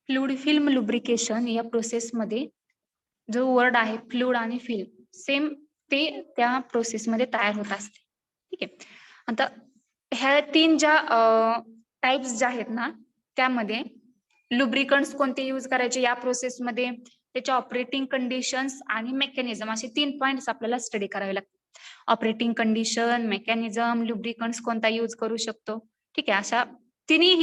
फ्लुइड फिल्म लुब्रिकेशन या प्रोसेसमध्ये जो वर्ड आहे फ्लुइड आणि फिल्म सेम ते त्या प्रोसेसमध्ये तयार होत असते. ठीक आहे, आता ह्या तीन ज्या टाइप्स ज्या आहेत ना, त्यामध्ये लुब्रिकंट्स कोणते यूज करायचे या प्रोसेसमध्ये, त्याच्या ऑपरेटिंग कंडिशन्स आणि मेकॅनिझम, असे 3 पॉइंट्स आपल्याला स्टडी करावे लागतात. ऑपरेटिंग कंडिशन, मेकॅनिझम, लुब्रिकंट्स कोणता यूज करू शकतो. ठीक आहे, अशा तिन्ही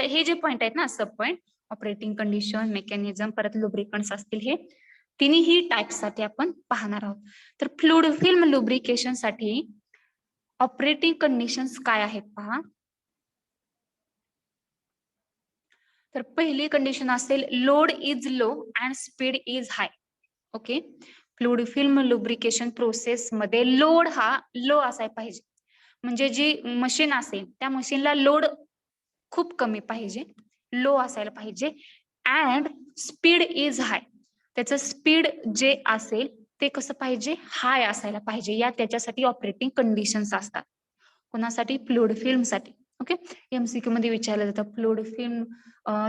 हे जे पॉइंट आहेत ना, सब पॉइंट, ऑपरेटिंग कंडिशन, मेकॅनिझम, परत लुब्रिकंट्स असतील, हे तिन्ही टाइप्स साठी आपण पाहणार आहोत. तर फ्लुइड फिल्म लुब्रिकेशन साठी ऑपरेटिंग कंडिशन्स काय आहेत पहा. तर पहिली कंडिशन असेल load is low and speed is high. Okay, fluid film lubrication process मध्ये लोड हा लो असायला पाहिजे, म्हणजे जी मशीन असेल त्या मशीनला लोड खूप कमी पाहिजे, लो असायला पाहिजे. अँड स्पीड इज हाय, त्याचं स्पीड जे असेल ते कसं पाहिजे, हाय असायला पाहिजे. या त्याच्यासाठी ऑपरेटिंग कंडिशन्स असतात. कोणासाठी, फ्लुइड फिल्म साठी. ओके, एमसीक्यू मध्ये विचारलं जातं fluid film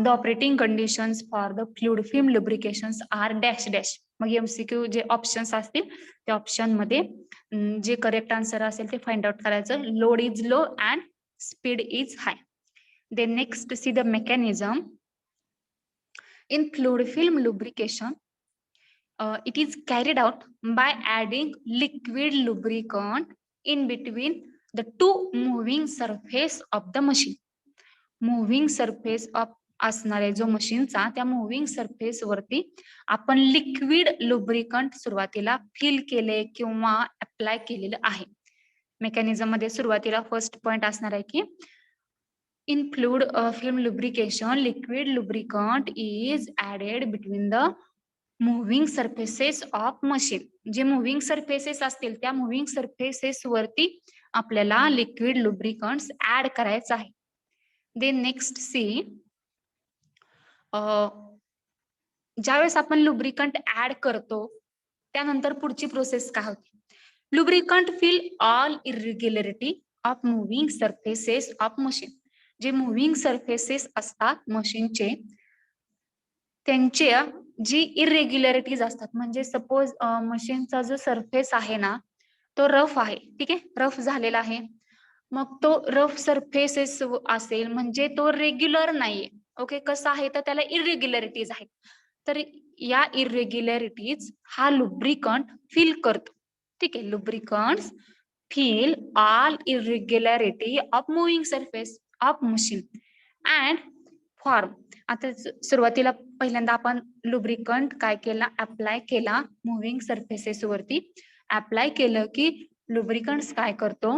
the operating conditions for the fluid film lubrications are dash dash. मग एमसीक्यू जे ऑप्शन्स असतील त्या ऑप्शन मध्ये जे करेक्ट आन्सर असेल ते फाइंड आउट करायचं. Load is low and speed is high. Then next see the mechanism. In fluid film lubrication, it is carried out by adding liquid lubricant in between the two moving surface of the machine. Moving surface of असणारे जो मशीनचा त्या मुव्हिंग सरफेस वरती आपण लिक्विड लुब्रिकंट सुरुवातीला फिल केले किंवा अप्लाय केलेलं आहे. मेकॅनिझम मध्ये सुरुवातीला फर्स्ट पॉइंट असणार आहे की in fluid film lubrication, liquid lubricant is added between the moving surfaces of machine. जे moving surfaces असतील त्या moving surfaces वरती आपल्याला liquid lubricants add करायचं आहे. Then next see, ज्यावेळेस आपण lubricant add करतो त्यानंतर पुढची प्रोसेस काय होते. Lubricant fill all irregularity of moving surfaces of machine. जे मुव्हिंग सरफेसेस असतात मशीनचे त्यांच्या जी इरेग्युलरिटीज असतात, म्हणजे सपोज मशीनचा जो सरफेस आहे ना तो रफ आहे. ठीक आहे, रफ झालेला आहे. मग तो रफ सरफेसेस असेल म्हणजे तो रेग्युलर नाहीये. ओके, कसं आहे तर त्याला इरेग्युलरिटीज आहेत. तर या इरेग्युलरिटीज हा लुब्रिकंट फिल करतो. ठीक आहे, लुब्रिकंट्स fill all irregularity of moving surface of machine and form. आता सुरुवातीला पहिल्यांदा आपण लुब्रिकंट काय केला, अप्लाय केला मुव्हिंग सरफेसेस वरती. अप्लाय केलं की लुब्रिकंट काय करतो,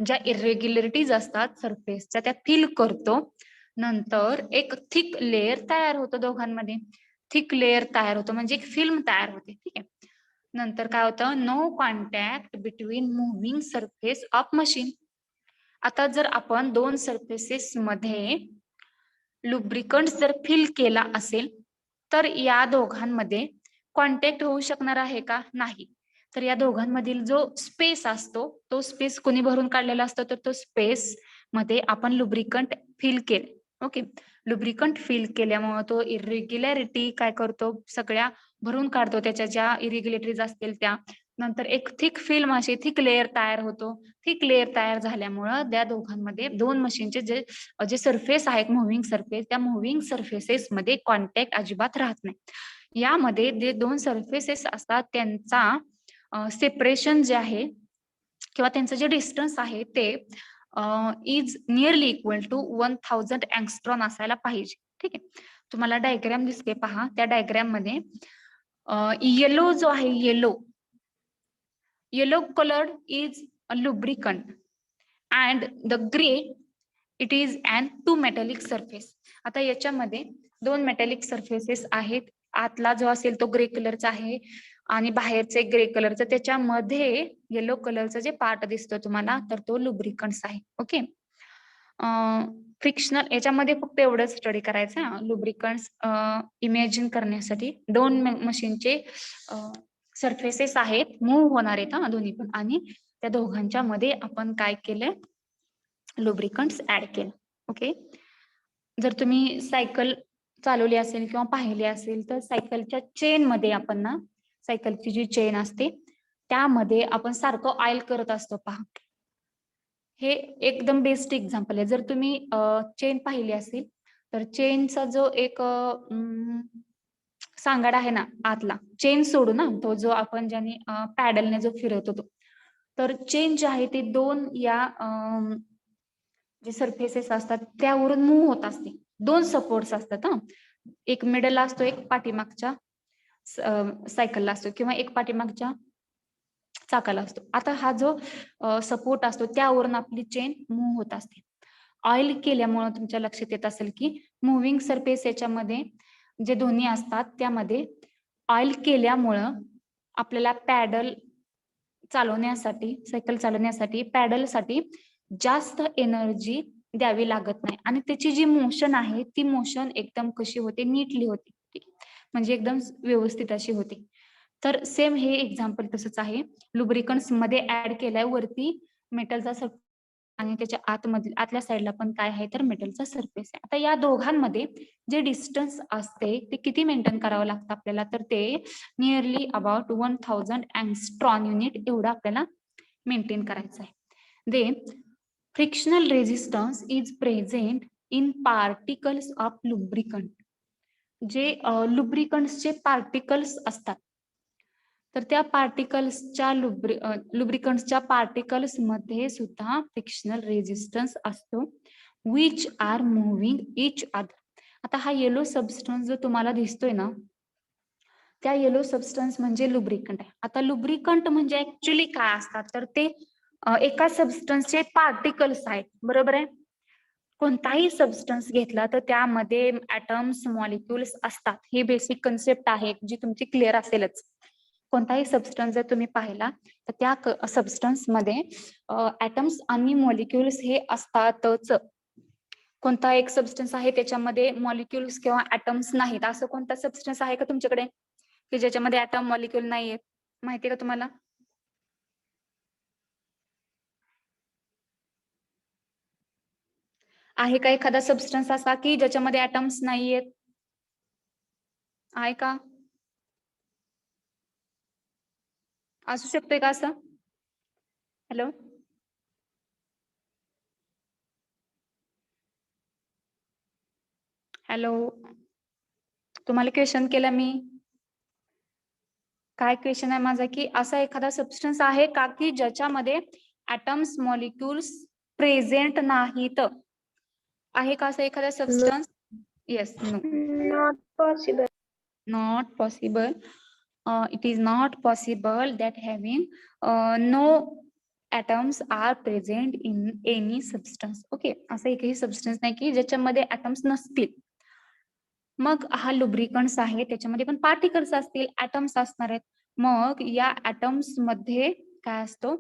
ज्या इरेग्युलरिटीज असतात सरफेसच्या त्या फिल करतो. नंतर एक थिक लेअर तयार होतो दोघांमध्ये. थिक लेअर तयार होतो म्हणजे एक फिल्म तयार होते. ठीक आहे. नंतर काय होतं, no contact between moving surface of machine. आता जर आपण दोन सरफेसेस मध्ये लुब्रिकंट जर फिल केला असेल तर या दोघांमध्ये कॉन्टॅक्ट होऊ शकणार आहे का, नाही. तर या दोघांमधील जो स्पेस असतो तो स्पेस कोणी भरून काढलेला असतो, तर तो स्पेस मध्ये आपण लुब्रिकंट फिल केले. ओके. लुब्रिकंट फिल केल्यामुळे तो इरेग्युलॅरिटी काय करतो, सगळ्या भरून काढतो, त्याच्या ज्या इरेग्युलरिटीज असतील त्या. नंतर एक थिक फिल्म अशी थिक लेअर तयार होतो. थिक लेअर तयार झाल्यामुळं त्या दोघांमध्ये दोन मशीनचे जे सरफेस आहेत मुव्हिंग सरफेस, त्या मुव्हिंग सरफेसेस मध्ये कॉन्टॅक्ट अजिबात राहत नाही. यामध्ये जे दोन सरफेसेस असतात त्यांचा सेपरेशन जे आहे किंवा त्यांचं जे डिस्टन्स आहे ते is nearly equal to 1000 angstrom असायला पाहिजे. ठीक आहे. तुम्हाला डायग्राम दिसते पहा. त्या डायग्राम मध्ये येलो जो आहे, yellow coloured is a lubricant and the gray it is an two metallic surface. आता याच्यामध्ये दोन मेटॅलिक सरफेसेस आहेत. आतला जो असेल तो ग्रे कलरचा आहे आणि बाहेरचे ग्रे कलरचं. त्याच्यामध्ये येलो कलरचा जे पार्ट दिसतो तुम्हाला तर तो लुब्रिकंट्स आहे. ओके. फ्रिक्शनल याच्यामध्ये फक्त एवढंच स्टडी करायचं आहे. लुब्रिकंट्स इमॅजिन करण्यासाठी दोन मशीनचे सरफेसेस आहेत, मूव्ह होणार आहेत दोन्ही पण, आणि त्या दोघांच्या मध्ये आपण काय केलंय, लुब्रिकंट्स ऍड केलं. ओके. जर तुम्ही सायकल चालवली असेल किंवा पाहिली असेल तर सायकलच्या चेन मध्ये आपण ना, सायकलची जी चेन असते त्यामध्ये आपण सारखं ऑइल करत असतो पहा. हे एकदम बेस्ट एक्झाम्पल आहे. जर तुम्ही चेन पाहिली असेल तर चेनचा जो एक सांगाडा आहे ना आतला, चेन सोडू ना, तो जो आपण ज्याने पॅडलने जो फिरवतो तो, तर चेन जे आहे ते दोन या जे सरफेसेस असतात त्यावरून मूव्ह होत असते. दोन सपोर्ट्स असतात एक मिडल असतो, एक पाठीमागच्या सायकलला असतो किंवा एक पाठीमागच्या चाकाला असतो. आता हा जो सपोर्ट असतो त्यावरून आपली चेन मूव्ह होत असते. ऑइल केल्यामुळे तुमच्या लक्षात येत असेल की मुव्हिंग सरफेस याच्यामध्ये जे दोन्ही असतात त्यामध्ये ऑइल केल्यामुळं आपल्याला पॅडल चालवण्यासाठी, सायकल चालवण्यासाठी पॅडलसाठी जास्त एनर्जी द्यावी लागत नाही आणि त्याची जी मोशन आहे ती मोशन एकदम कशी होते, नीटली होते. म्हणजे एकदम व्यवस्थित अशी होते. तर सेम हे एक्झाम्पल तसंच आहे. लुब्रिकंट्स मध्ये ऍड केलाय वरती मेटलचा आणि त्याच्या आतल्या साईडला पण काय आहे तर मेटलचा सरफेस आहे. आता या दोघांमध्ये जे डिस्टन्स असते ते किती मेंटेन करावं लागतं आपल्याला, तर ते नियरली अबाउट 1000 अँगस्ट्रॉम युनिट एवढं आपल्याला मेंटेन करायचं आहे. Then frictional resistance is present in particles of lubricant. जे लुब्रिकंट्सचे पार्टिकल्स असतात तर त्या पार्टिकल्सच्या लुब्रिकंट्सच्या पार्टिकल्स मध्ये सुद्धा फ्रिक्शनल रेजिस्टन्स असतो, which are moving each other. आता हा येलो सबस्टन्स जो तुम्हाला दिसतोय ना, त्या येलो सबस्टन्स म्हणजे लुब्रिकंट आहे. आता लुब्रिकंट म्हणजे ऍक्च्युली काय असतात तर ते एका सबस्टन्सचे पार्टिकल्स आहेत, बरोबर आहे. कोणताही सबस्टन्स घेतला तर त्यामध्ये ऍटम्स, मॉलिक्युल्स असतात. ही बेसिक कन्सेप्ट आहे जी तुमची क्लिअर असेलच. कोणताही सबस्टन्स जर तुम्ही पाहिला तर त्या सबस्टन्स मध्ये ऍटम्स आणि मॉलिक्युल्स हे असतातच. कोणता एक सबस्टन्स आहे त्याच्यामध्ये मॉलिक्युल्स किंवा ऍटम्स नाहीत, असं कोणता सबस्टन्स आहे का तुमच्याकडे की ज्याच्यामध्ये ऍटम मॉलिक्युल नाहीयेत, माहितीये का तुम्हाला? आहे का एखादा सबस्टन्स असा की ज्याच्यामध्ये ऍटम्स नाहीयेत, आहे का? असू शकतोय का असं? हॅलो, हॅलो, तुम्हाला क्वेश्चन केला मी. काय क्वेश्चन आहे माझा की असा एखादा सबस्टन्स आहे का की ज्याच्यामध्ये ऍटम्स, मॉलिक्युल्स प्रेझेंट नाहीत, आहे का असं एखादा substance? Yes, no, Not possible. not possible. It is not possible that having no atoms are present in any substance. Okay, असं एकही सबस्टन्स नाही की ज्याच्यामध्ये atoms नसतील. मग हा लुब्रिकंट्स आहे, त्याच्यामध्ये पण पार्टिकल्स असतील, atoms असणार आहेत. मग या atoms मध्ये काय असतो,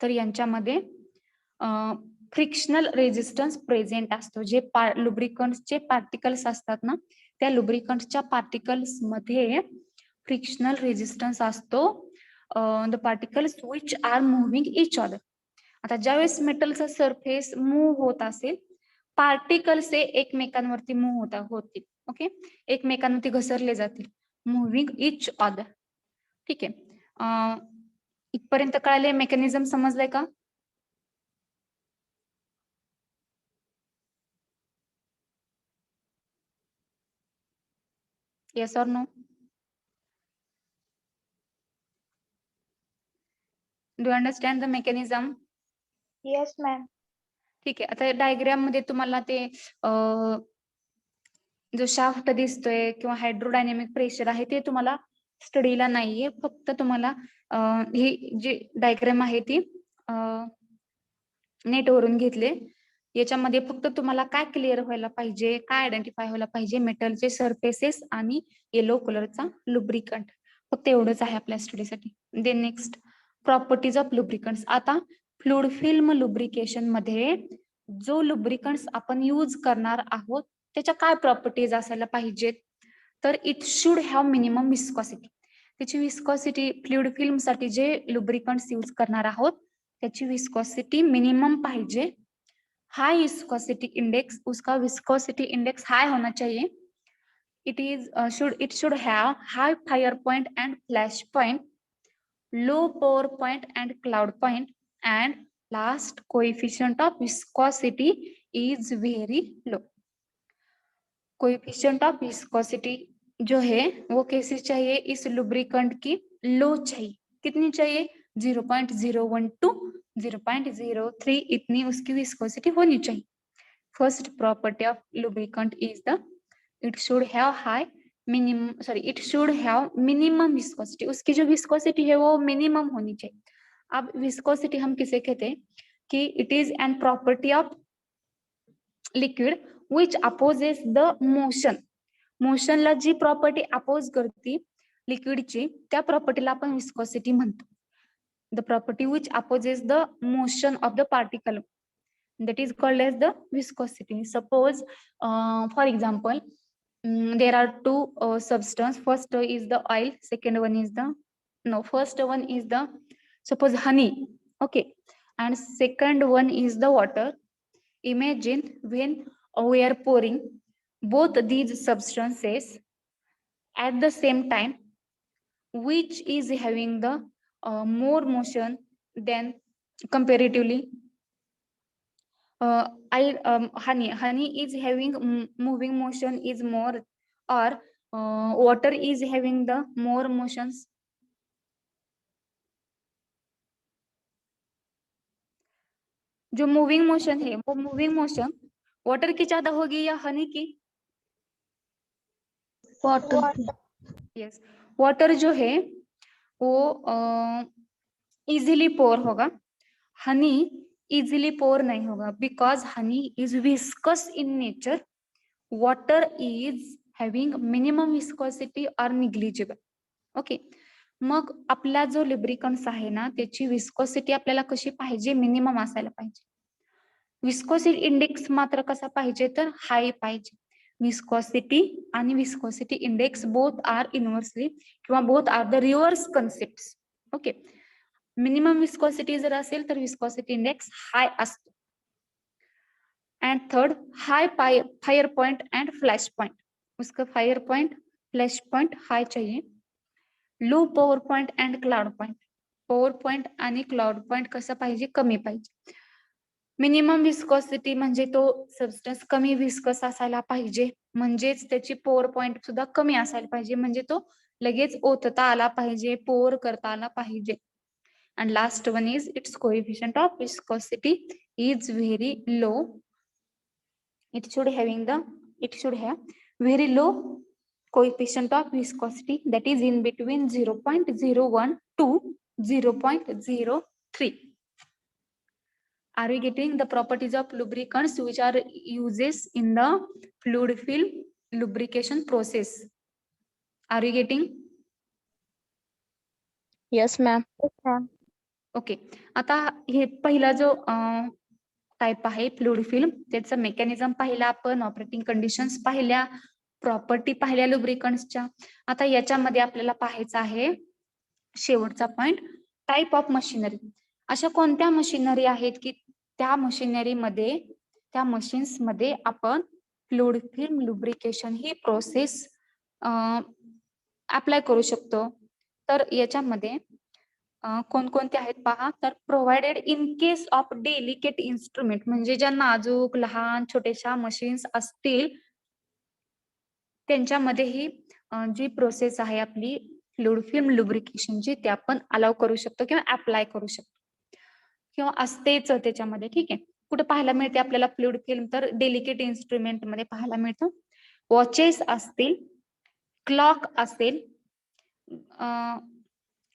तर यांच्यामध्ये फ्रिक्शनल रेजिस्टन्स प्रेझेंट असतो. जे लुब्रिकंट्सचे पार्टिकल्स असतात ना, त्या लुब्रिकंट्सच्या पार्टिकल्स मध्ये फ्रिक्शनल रेजिस्टन्स असतो. The particles which are moving each other. आता ज्यावेळेस मेटलचा सरफेस मूव्ह होत असेल, पार्टिकल्स हे एकमेकांवरती मूव्ह होतील. ओके, एकमेकांवरती घसरले जातील, मुव्हिंग इच अदर. ठीक आहे, इथपर्यंत कळाले? मेकॅनिझम समजलंय का? Yes or no? Do you understand the mechanism? Yes, ma'am. ठीक आहे, आता डायग्राम मध्ये तुम्हाला ते जो शाफ्ट दिसतोय किंवा हायड्रोडायनेमिक प्रेशर आहे ते तुम्हाला स्टडीला नाहीये. फक्त तुम्हाला ही जी डायग्राम आहे ती नेटवरून घेतले. याच्यामध्ये फक्त तुम्हाला काय क्लिअर व्हायला पाहिजे, काय आयडेंटिफाय व्हायला पाहिजे, मेटलचे सरफेसेस आणि येलो कलरचा लुब्रिकंट. फक्त एवढंच आहे आपल्या स्टडीसाठी. Then next, properties of lubricants. आता फ्लुइड फिल्म लुब्रिकेशन मध्ये जो लुब्रिकंट्स आपण यूज करणार आहोत त्याच्या काय प्रॉपर्टीज असायला पाहिजेत, तर it should have minimum viscosity. त्याची विस्कॉसिटी, फ्लुइड फिल्म साठी जे लुब्रिकंट्स यूज करणार आहोत त्याची विस्कॉसिटी मिनिमम पाहिजे. हाई विस्कोसिटी इंडेक्स, उसका विस्कोसिटी इंडेक्स हाई होना चाहिए. It should have high fire point and flash point, low power point and cloud point, and last coefficient of viscosity is very low. Coefficient of viscosity जो है वो कैसी चाहिए, इस लुब्रिकेंट की लो चाहिए. कितनी चाहिए? 0.01 to 0.03 इतनी उसकी विस्कोसिटी होनी चाहिए. First property of lubricant is the it should have high it should have minimum viscosity. उसकी जो विस्कोसिटी है वो मिनिमम होनी चाहिए. अब विस्कोसिटी हम किसे कहते हैं कि it is an property of liquid which opposes the motion. मोशनला जी प्रॉपर्टी अपोज करते लिक्विडची त्या प्रॉपर्टीला आपण विस्कोसिटी म्हणतो. The property which opposes the motion of the particle, that is called as the viscosity. Suppose for example there are two substance. First is the oil, second one is the first one is the suppose honey, okay, and second one is the water. Imagine when we are pouring both these substances at the same time, which is having the more motion than comparatively. Honey is having moving motion is more, or water is having the more motions. जो मूविंग मोशन है वो मूविंग मोशन वाटर की ज्यादा होगी या हनी की? Water. यस, वाटर जो है वो इजीली पोर होगा, हनी इजीली पोर नहीं होगा, because honey is viscous in nature, water is having minimum viscosity or negligible. Okay, मग आपला जो लुब्रिकंट्स आहे ना त्याची विस्कोसिटी आपल्याला कशी पाहिजे? मिनिमम असायला पाहिजे. विस्कोसिटी इंडेक्स मात्र कसा पाहिजे? तर हाय पाहिजे. विस्कोसिटी आणि viscosity index both are inversely किंवा both are the reverse concepts. Okay, minimum viscosity जर असेल तर विस्कोसिटी इंडेक्स हाय असतो. And third, high fire point and flash point. उसका fire point flash point high चाहिए. Low pour point and cloud point. Pour point आणि क्लाउड पॉइंट कसं पाहिजे? कमी पाहिजे. मिनिमम विस्कोसिटी म्हणजे तो सबस्टन्स कमी विस्कस असायला पाहिजे, म्हणजेच त्याची पॉवर पॉइंट सुद्धा कमी असायला पाहिजे, म्हणजे तो लगेच ओतता आला पाहिजे, पोर करता आला पाहिजे. And last one is its coefficient of viscosity is very low. It should having the it should have very low coefficient of viscosity, that is in between 0.01 to 0.03. Are we getting the properties of lubricants which are uses in the fluid film lubrication process? Are we getting? Yes, ma'am. Yes, ma'am. Okay, आता हे पहिला जो टाइप आहे फ्लुइड फिल्म, त्याचा मेकॅनिझम पाहिला आपण, ऑपरेटिंग कंडिशन्स पाहिल्या, प्रॉपर्टी पाहिल्या लुब्रिकंट्सच्या. आता याच्यामध्ये आपल्याला पाहायचं आहे शेवटचा पॉइंट, टाइप ऑफ मशिनरी. अशा कोणत्या मशिनरी आहेत की त्या मशिनरीमध्ये, त्या मशीन्स मध्ये आपण फ्लुइड फिल्म लुब्रिकेशन ही प्रोसेस अप्लाय करू शकतो. तर याच्यामध्ये कोणकोणते आहेत पहा. तर provided in case of delicate instrument, म्हणजे ज्या नाजूक लहान छोट्याशा मशीन्स असतील त्यांच्यामध्ये ही जी प्रोसेस आहे आपली फ्लुइड फिल्म लुब्रिकेशनची, ते आपण अलाउ करू शकतो किंवा अप्लाय करू शकतो किंवा असतेच त्याच्यामध्ये. ठीक आहे, कुठे पाहायला मिळते आपल्याला फ्लुइड फिल्म? तर डेलिकेट इन्स्ट्रुमेंट मध्ये पाहायला मिळतं. वॉचेस असतील, क्लॉक असेल,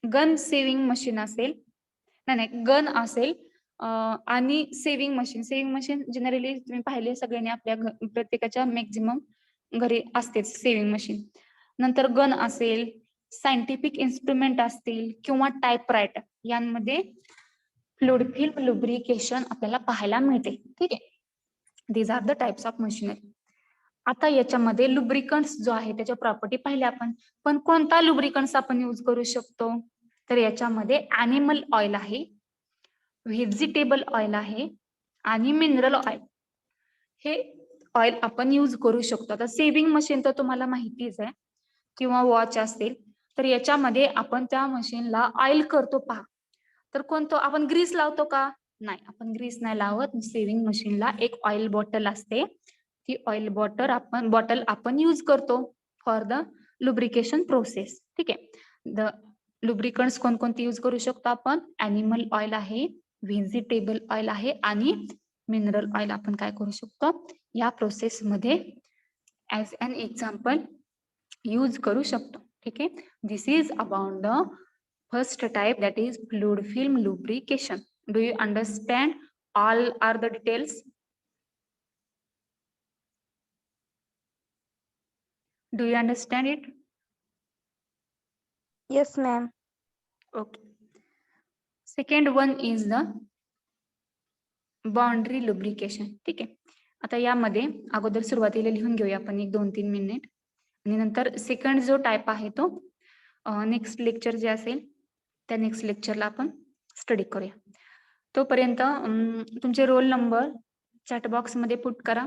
गन सेविंग मशीन असेल, नाही गन असेल, आणि सेविंग मशीन जनरली तुम्ही पाहिले सगळ्यांनी आपल्या प्रत्येकाच्या मॅक्झिमम घरी असतेच सेविंग मशीन. नंतर गन असेल, सायंटिफिक इन्स्ट्रुमेंट असतील किंवा टाइपरायटर, यांमध्ये फ्लुइड फिल्म लुब्रिकेशन आपल्याला पाहायला मिळते. ठीक आहे, these are the types of machinery. आता याच्यामध्ये लुब्रिकंट्स जो आहे त्याच्या प्रॉपर्टी पाहिल्या आपण, पण कोणता लुब्रिकंट्स आपण यूज करू शकतो? तर याच्यामध्ये ॲनिमल ऑइल आहे, व्हेजिटेबल ऑइल आहे आणि मिनरल ऑइल, हे ऑइल आपण यूज करू शकतो. आता सेविंग मशीन तर तुम्हाला माहितीच आहे, किंवा वॉच असेल, तर याच्यामध्ये आपण त्या मशीनला ऑइल करतो पहा. तर कोणतं, आपण ग्रीस लावतो का? नाही, आपण ग्रीस नाही लावत. सेविंग मशीनला एक ऑइल बॉटल असते, ती ऑइल बॉटल आपण यूज करतो फॉर द लुब्रिकेशन प्रोसेस. ठीक आहे, द लुब्रिकंट्स कोणकोणते यूज करू शकतो आपण? ॲनिमल ऑइल आहे, व्हेजिटेबल ऑइल आहे आणि मिनरल ऑइल आपण काय करू शकतो या प्रोसेस मध्ये ऍज अन एक्झाम्पल यूज करू शकतो. ठीक आहे, this is about the first type, that is fluid film lubrication. Do you understand all are the details? Do you understand it? Yes, ma'am. Okay. Second one is the boundary lubrication. ठीक आहे, आता यामध्ये अगोदर सुरुवातीला लिहून घेऊया आपण 1-2-3 मिनिट, आणि नंतर सेकंड जो टाइप आहे तो नेक्स्ट लेक्चर जे असेल त्या नेक्स्ट लेक्चरला आपण स्टडी करूया. तोपर्यंत तुमचे रोल नंबर चॅट बॉक्स मध्ये पुट करा,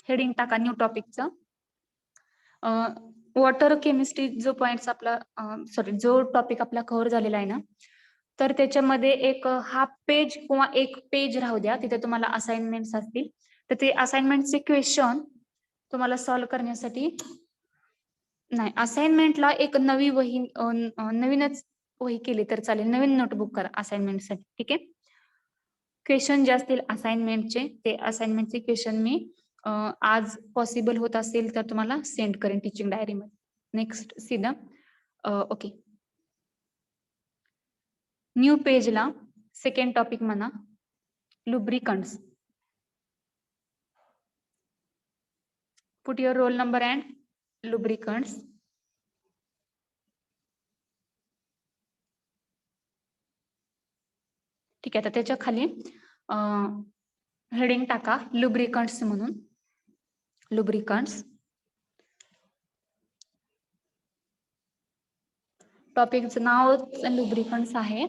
हेडिंग टाका न्यू टॉपिकचं. वॉटर केमिस्ट्री जो पॉइंट आपला जो टॉपिक आपला कव्हर झालेला आहे ना, तर त्याच्यामध्ये एक हाफ पेज किंवा एक पेज राहू द्या, तिथे तुम्हाला असाइनमेंट्स असतील. तर ते असाइनमेंटचे क्वेश्चन तुम्हाला सॉल्व्ह करण्यासाठी, नाही असाइनमेंटला एक नवी वही, नवीनच वही केली तर चालेल, नवीन नोटबुक करा असाइनमेंटसाठी. ठीक आहे, क्वेश्चन जे असतील असाइनमेंटचे, ते असाइनमेंटचे क्वेश्चन मी आज पॉसिबल होत असेल तर तुम्हाला सेंड करेन टीचिंग डायरी मध्ये. नेक्स्ट सीधा ओके, न्यू पेजला सेकंड टॉपिक म्हणा lubricants. Put your roll number and lubricants. ठीक आहे, आता त्याच्या खाली हेडिंग टाका लुब्रिकंट्स म्हणून. लुब्रिकंट्स टॉपिकचं नाव लुब्रिकंट्स आहे,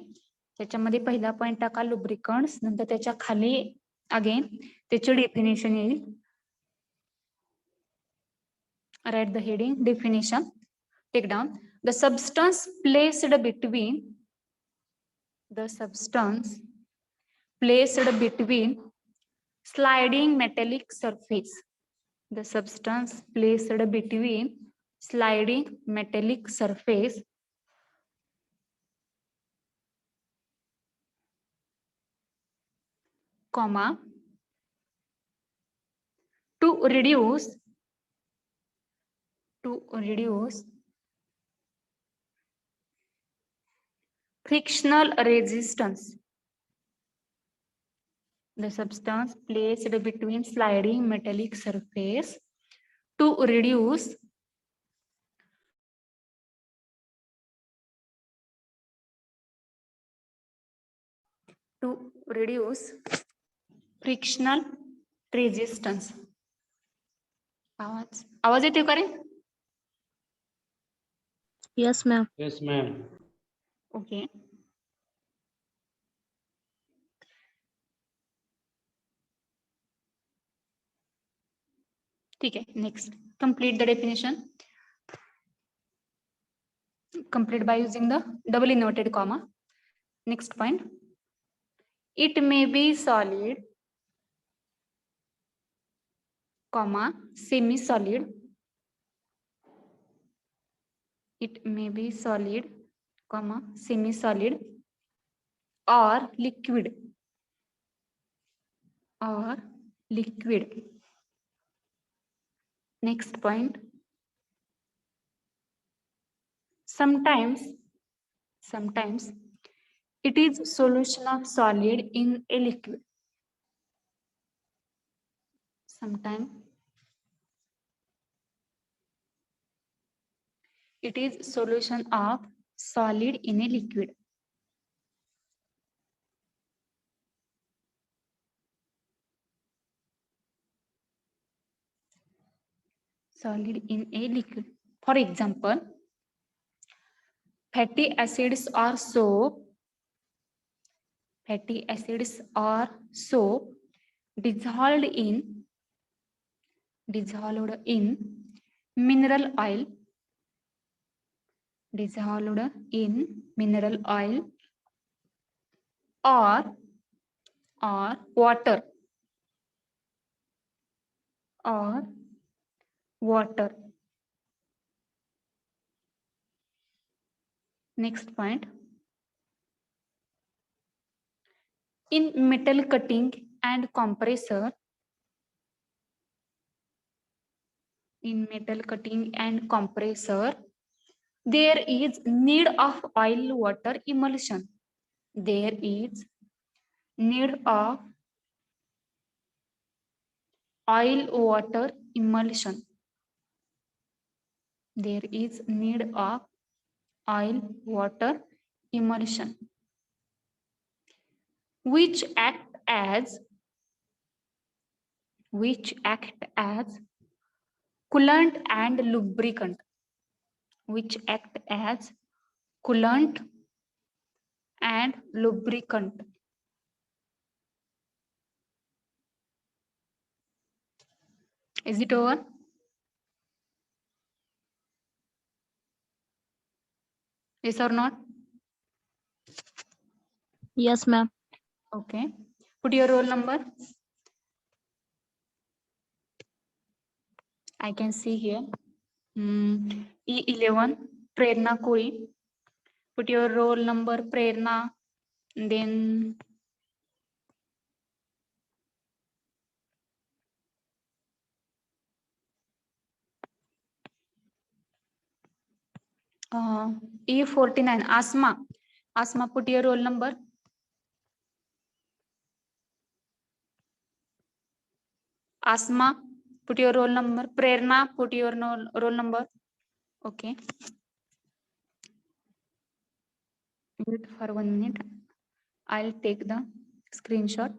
त्याच्यामध्ये पहिला पॉइंट टाका लुब्रिकंट्स, नंतर त्याच्या खाली अगेन त्याची डेफिनेशन येईल. Write the heading definition, take down the substance placed between sliding metallic surface, the substance placed between sliding metallic surface comma to reduce frictional resistance. The substance placed between sliding metallic surface to reduce frictional resistance. आवाज येते का रे? Yes, ma'am. Yes, ma'am. Okay. ठीक है. Next, complete the definition. Complete by using the double inverted comma. Next point. It may be solid, comma, semi-solid. It may be solid, comma, semi-solid, or liquid. Next point. Sometimes it is solution of solid in a liquid. Sometimes it is solution of solid in a liquid. Solid in a liquid. For example, fatty acids are so dissolved in mineral oil, or water. Next point. In metal cutting and compressor, there is need of oil water emulsion. There is need of oil water emulsion. There is need of oil water emulsion, which act as coolant and lubricant. Is it over? Yes or not? Yes, ma'am. Okay. Put your roll number. I can see here. E11, Prerna Koi. Put your roll number, Prerna. Then E49, Asma. Asma, put your roll number. Asma, put your roll number. Prerna, put your roll number. Okay. Wait for 1 minute. I'll take the screenshot.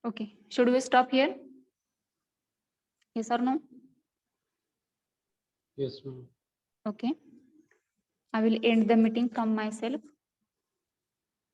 Okay. Should we stop here? Yes or no? Yes, ma'am. Okay. I will end the meeting from myself.